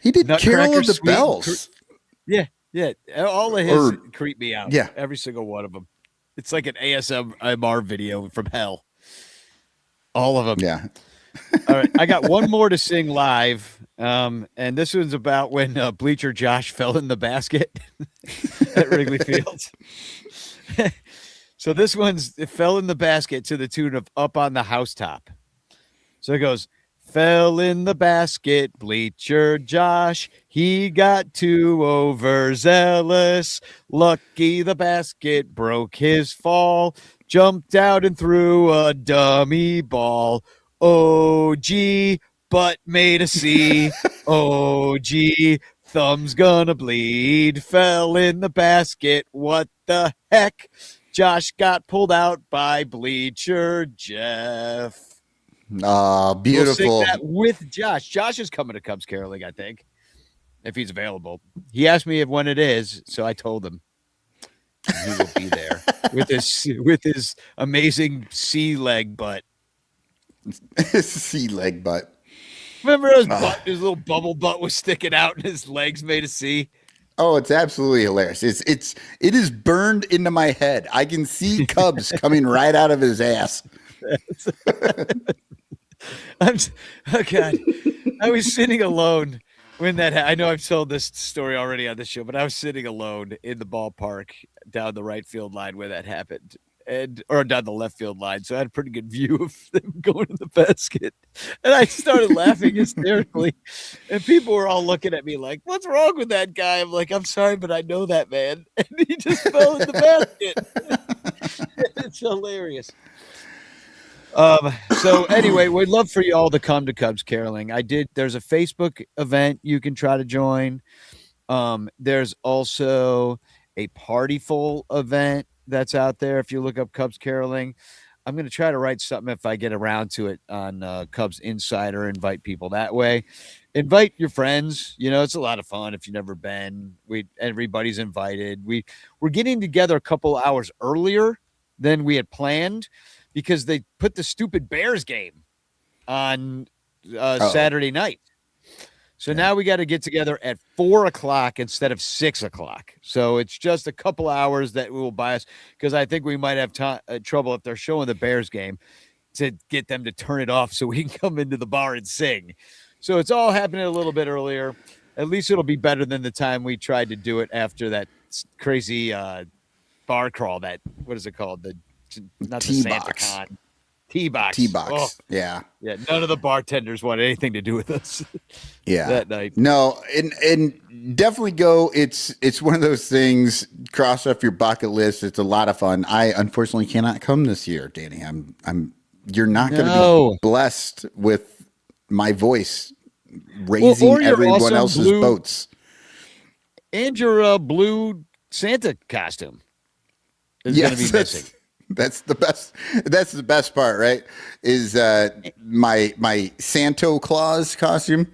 he did Nutcracker Carol of the Suite? Bells. Yeah. All of his creep me out. Yeah. Every single one of them. It's like an ASMR video from hell. All of them. Yeah. All right. I got one more to sing live. And this one's about when Bleacher Josh fell in the basket at Wrigley Field. So this it fell in the basket to the tune of Up on the Housetop. So it goes, fell in the basket, Bleacher Josh. He got too overzealous. Lucky the basket broke his fall. Jumped out and threw a dummy ball. Oh, gee, butt made a C. Oh, gee, thumb's gonna bleed. Fell in the basket. What the heck? Josh got pulled out by Bleacher Jeff. Beautiful. We'll sing that with Josh. Josh is coming to Cubs Caroling, I think, if he's available. He asked me when it is, so I told him he will be there with his amazing sea leg butt. Sea leg butt. Remember his little bubble butt was sticking out and his legs made a C? Oh, it's absolutely hilarious. It is burned into my head. I can see Cubs coming right out of his ass. Oh God. I was sitting alone when that I know I've told this story already on the show, but I was sitting alone in the ballpark down the right field line where that happened. Or down the left field line. So I had a pretty good view of them going in the basket. And I started laughing hysterically. And people were all looking at me like, what's wrong with that guy? I'm like, I'm sorry, but I know that man. And he just fell in the basket. It's hilarious. So anyway, we'd love for you all to come to Cubs Caroling. There's a Facebook event you can try to join. There's also a Partyful event that's out there. If you look up Cubs Caroling, I'm going to try to write something if I get around to it on Cubs Insider, invite people that way. Invite your friends. You know, it's a lot of fun if you've never been. Everybody's invited. We're getting together a couple hours earlier than we had planned because they put the stupid Bears game on Saturday night. So now we got to get together at 4:00 instead of 6:00. So it's just a couple hours that will buy us, because I think we might have trouble if they're showing the Bears game to get them to turn it off so we can come into the bar and sing. So it's all happening a little bit earlier. At least it'll be better than the time we tried to do it after that crazy bar crawl. What is it called? Not the Santa Con. T-box. Oh. Yeah. Yeah. None of the bartenders wanted anything to do with us. Yeah. That night. No, and definitely go. It's one of those things, cross off your bucket list. It's a lot of fun. I unfortunately cannot come this year, Danny. You're not going to be blessed with my voice raising everyone awesome else's boats. And your blue Santa costume is going to be missing. That's the best. That's the best part, right? Is my Santa Claus costume?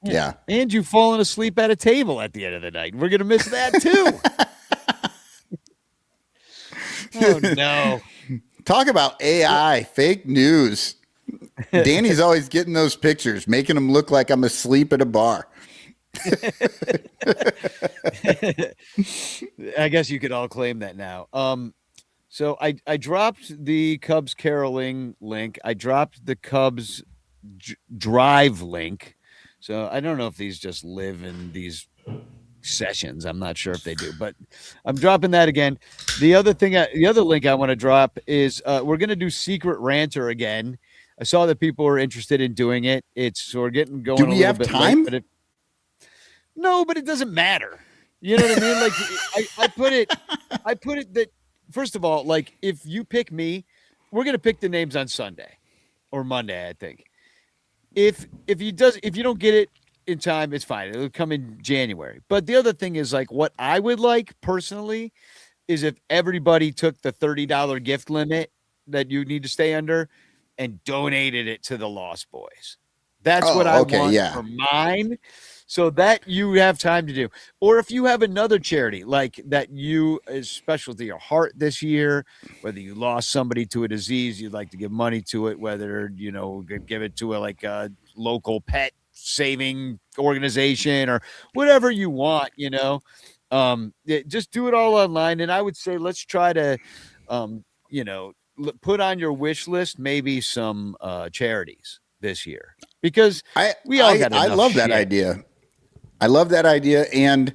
Yeah. And you falling asleep at a table at the end of the night. We're gonna miss that too. Oh no! Talk about AI, fake news. Danny's always getting those pictures, making them look like I'm asleep at a bar. I guess you could all claim that now. So I dropped the Cubs Caroling link. I dropped the Cubs Drive link. So I don't know if these just live in these sessions. I'm not sure if they do, but I'm dropping that again. The other link I want to drop is we're going to do Secret Ranter again. I saw that people were interested in doing it. We're getting going. Do we have time? No, but it doesn't matter. You know what I mean? Like I put it that first of all, like if you pick me, we're gonna pick the names on Sunday or Monday, I think. If you don't get it in time, it's fine. It'll come in January. But the other thing is like what I would like personally is if everybody took the $30 gift limit that you need to stay under and donated it to the Lost Boys. That's what I want for mine. So that you have time to do. Or if you have another charity like that you is special to your heart this year, whether you lost somebody to a disease, you'd like to give money to it, whether, give it to a local pet saving organization or whatever you want, just do it all online. And I would say, let's try to, put on your wish list, maybe some charities this year, because I love that idea. I love that idea. And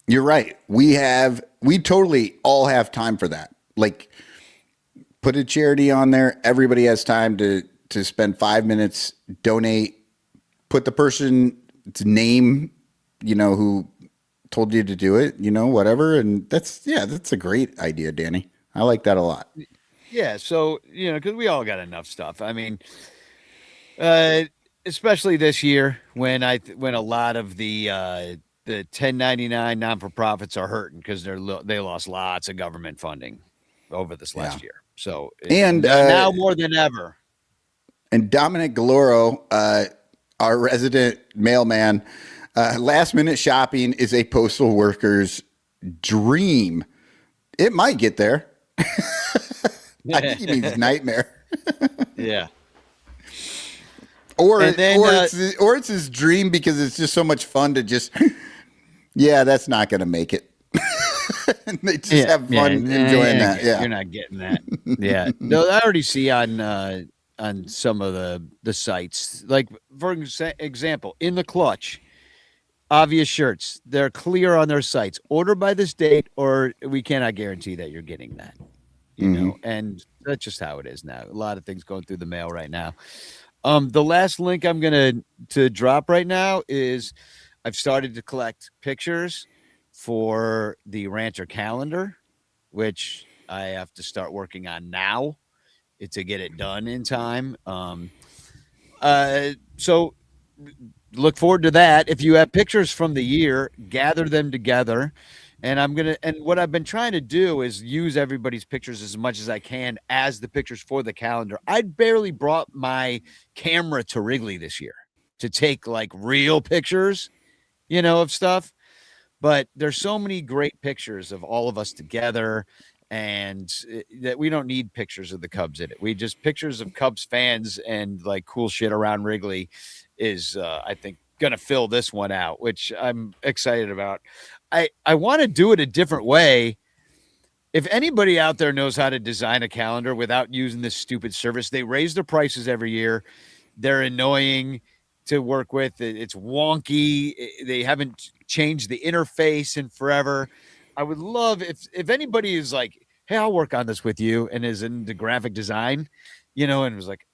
you're right. We totally all have time for that. Like put a charity on there. Everybody has time to spend 5 minutes, donate, put the person's name, who told you to do it, whatever. And that's a great idea, Danny. I like that a lot. Yeah. So, cause we all got enough stuff. I mean, especially this year when a lot of the 1099 non-for-profits are hurting because they lost lots of government funding over this last year. So now more than ever. And Dominic Galoro, our resident mailman, last minute shopping is a postal worker's dream. It might get there. I think he means nightmare. Yeah. Or it's his dream because it's just so much fun to just, that's not going to make it. And they just have fun enjoying that. Yeah, you're not getting that. Yeah, no, I already see on some of the sites, like for example, in the Clutch, obvious shirts, they're clear on their sites. Order by this date, or we cannot guarantee that you're getting that. You know, and that's just how it is now. A lot of things going through the mail right now. The last link I'm going to drop right now is I've started to collect pictures for the Rancher calendar, which I have to start working on now to get it done in time. So look forward to that. If you have pictures from the year, gather them together. And what I've been trying to do is use everybody's pictures as much as I can as the pictures for the calendar. I barely brought my camera to Wrigley this year to take like real pictures, of stuff. But there's so many great pictures of all of us together, and that we don't need pictures of the Cubs in it. We just pictures of Cubs fans and like cool shit around Wrigley is, I think, going to fill this one out, which I'm excited about. I want to do it a different way. If anybody out there knows how to design a calendar without using this stupid service, they raise their prices every year. They're annoying to work with. It's wonky. They haven't changed the interface in forever. I would love if anybody is like, hey, I'll work on this with you, and is into graphic design, and was like,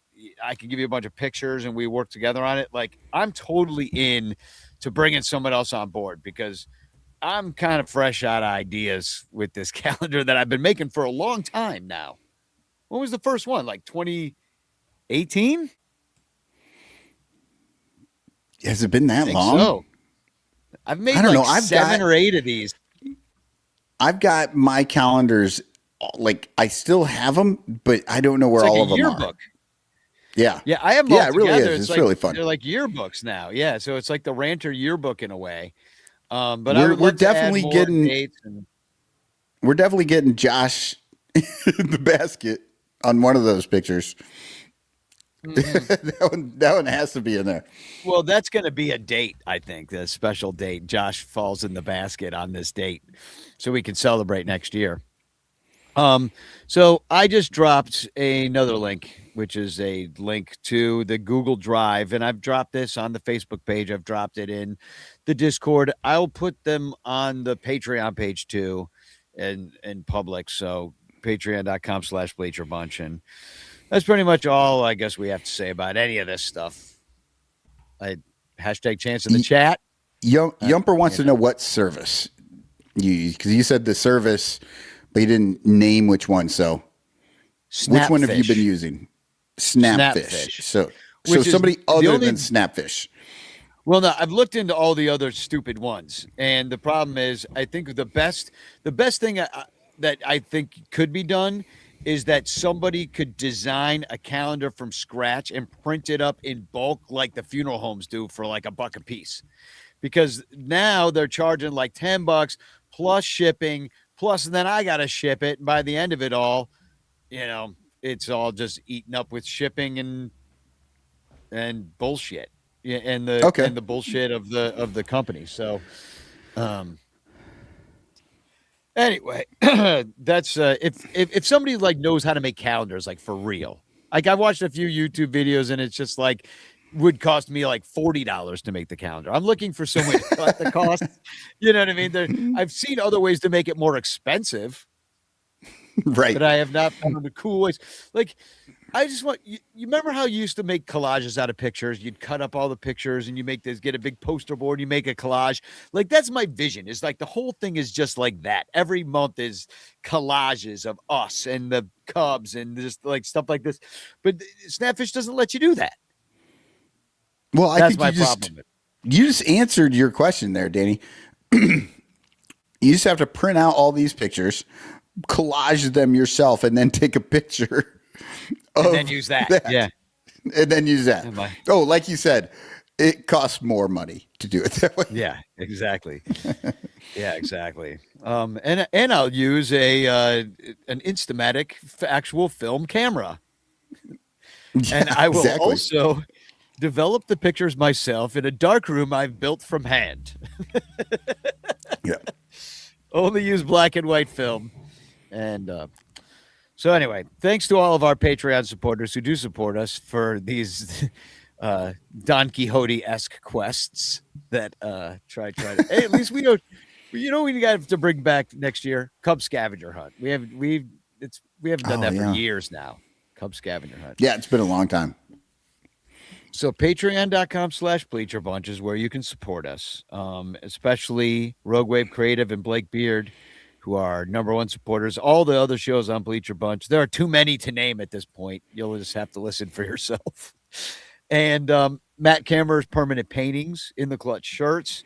I can give you a bunch of pictures and we work together on it. Like, I'm totally in to bringing someone else on board because I'm kind of fresh out of ideas with this calendar that I've been making for a long time now. When was the first one? Like 2018? Has it been that long? So. I've made seven or eight of these. I've got my calendars, like I still have them, but I don't know where all of them are. Yeah. Yeah, I have them all it really together. is. It's really fun. They're like yearbooks now. Yeah, so it's like the Ranter yearbook in a way. But we're definitely getting Josh in the basket on one of those pictures. Mm-hmm. that one has to be in there. Well, that's going to be a date, I think, a special date. Josh falls in the basket on this date, so we can celebrate next year. So I just dropped another link, which is a link to the Google Drive, and I've dropped this on the Facebook page. I've dropped it in the Discord. I'll put them on the Patreon page too, and in public. So patreon.com/Bleacher Bunch. And that's pretty much all I guess we have to say about any of this stuff. Hashtag chance in the chat. Yumper wants to know what service Because you said the service, but you didn't name which one. So, which one have you been using? Snapfish. So somebody other than Snapfish. Well, no, I've looked into all the other stupid ones, and the problem is, I think the best thing that I think could be done is that somebody could design a calendar from scratch and print it up in bulk like the funeral homes do for like $1 a piece. Because now they're charging like $10 plus shipping, plus then I got to ship it. And by the end of it all, it's all just eaten up with shipping and bullshit. Yeah, and the bullshit of the company. So, anyway, that's if somebody like knows how to make calendars like for real. Like I watched a few YouTube videos and it's just like would cost me like $40 to make the calendar. I'm looking for someone to cut the cost. You know what I mean? I've seen other ways to make it more expensive. Right. But I have not found the cool ways. Like I just want you remember how you used to make collages out of pictures? You'd cut up all the pictures and you get a big poster board, you make a collage. Like that's my vision. It's like the whole thing is just like that. Every month is collages of us and the Cubs and just like stuff like this. But Snapfish doesn't let you do that. Well, I that's think my problem. You just answered your question there, Danny. You just have to print out all these pictures, collage them yourself, and then take a picture. And then use that. Yeah. And then use that. Oh, like you said, it costs more money to do it that way. Yeah, exactly. Yeah, exactly. And I'll use an Instamatic actual film camera. Yeah, and I will exactly. also develop the pictures myself in a dark room I've built from hand. Yeah. Only use black and white film. And so anyway, thanks to all of our Patreon supporters who do support us for these Don Quixote-esque quests that try to. Hey, at least we don't. We got to bring back next year Cub scavenger hunt. We haven't done that for years now. Cub scavenger hunt. Yeah, it's been a long time. So patreon.com/Bleacher Bunch is where you can support us, especially Rogue Wave Creative and Blake Beard, who are #1 supporters. All the other shows on Bleacher Bunch, there are too many to name at this point. You'll just have to listen for yourself. And Matt Kammer's permanent paintings in the clutch shirts.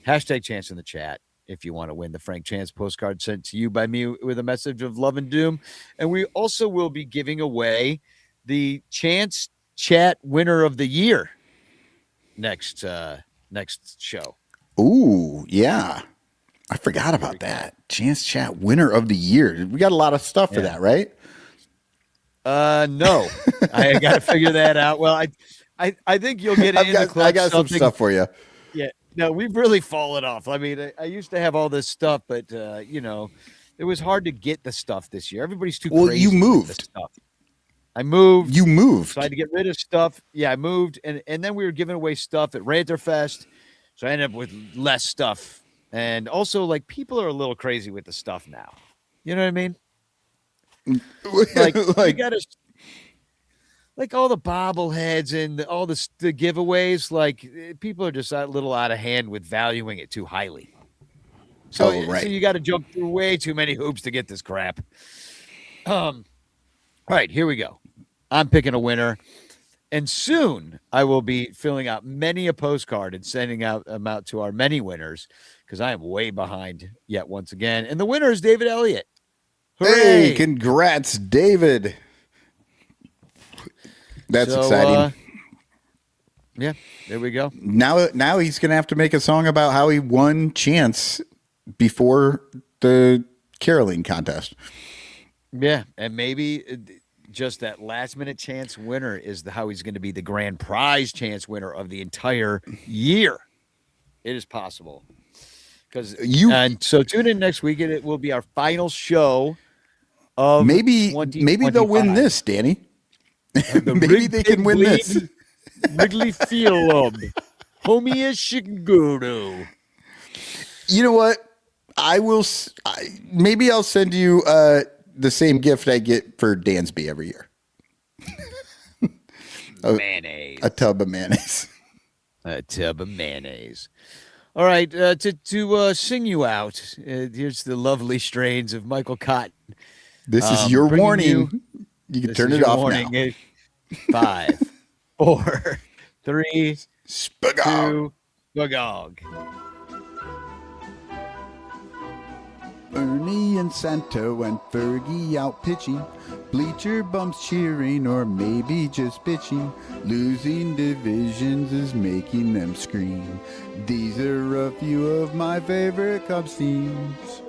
#Chance in the chat if you want to win the Frank Chance postcard sent to you by me with a message of love and doom. And we also will be giving away the Chance Chat winner of the year next show. Ooh, yeah. I forgot about that. Chance Chat winner of the year. We got a lot of stuff for that, right? No. I got to figure that out. Well, I think you'll get in the clutch. I got some stuff for you. Yeah. No, we've really fallen off. I mean, I used to have all this stuff, but it was hard to get the stuff this year. Everybody's too crazy. Well, you moved. Stuff. I moved. You moved. So I had to get rid of stuff. Yeah, I moved. And then we were giving away stuff at Ranterfest. So I ended up with less stuff. And also, like, people are a little crazy with the stuff now. You know what I mean? Like you gotta, like all the bobbleheads and all the giveaways, like people are just a little out of hand with valuing it too highly. So, so you got to jump through way too many hoops to get this crap. All right, here we go. I'm picking a winner, and soon I will be filling out many a postcard and sending them out to our many winners because I am way behind yet once again. And the winner is David Elliott. Hooray! Hey, congrats, David. That's exciting. Yeah, there we go. Now he's going to have to make a song about how he won Chance before the caroling contest. Yeah, and maybe just that last-minute chance winner is how he's going to be the grand prize chance winner of the entire year. It is possible. And so tune in next week, and it will be our final show of maybe they'll win this, Danny. Maybe they can win this. Wrigley Field. Homie Shiguro. You know what? Maybe I'll send you the same gift I get for Dansby every year. Mayonnaise. A tub of mayonnaise. A tub of mayonnaise. All right, to sing you out, here's the lovely strains of Michael Cotton. This is your warning. You can turn it off warning. now. 5, 4, 3, Spagog. 2, Spagog. Ernie and Santo and Fergie out pitching. Bleacher bumps cheering or maybe just bitching. Losing divisions is making them scream. These are a few of my favorite Cubs teams.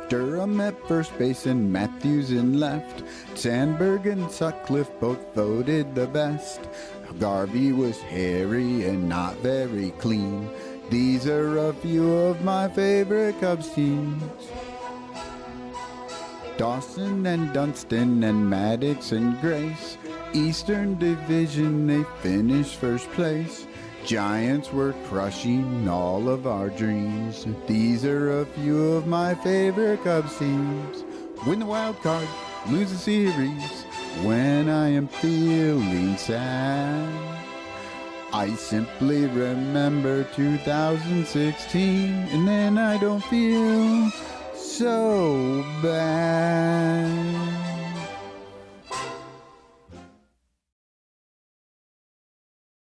Durham at first base and Matthews in left. Sandberg and Sutcliffe both voted the best. Garvey was hairy and not very clean. These are a few of my favorite Cubs teams. Dawson and Dunston and Maddox and Grace. Eastern Division, they finished first place. Giants were crushing all of our dreams. These are a few of my favorite Cubs teams. Win the wild card, lose the series. When I am feeling sad, I simply remember 2016, and then I don't feel so bad.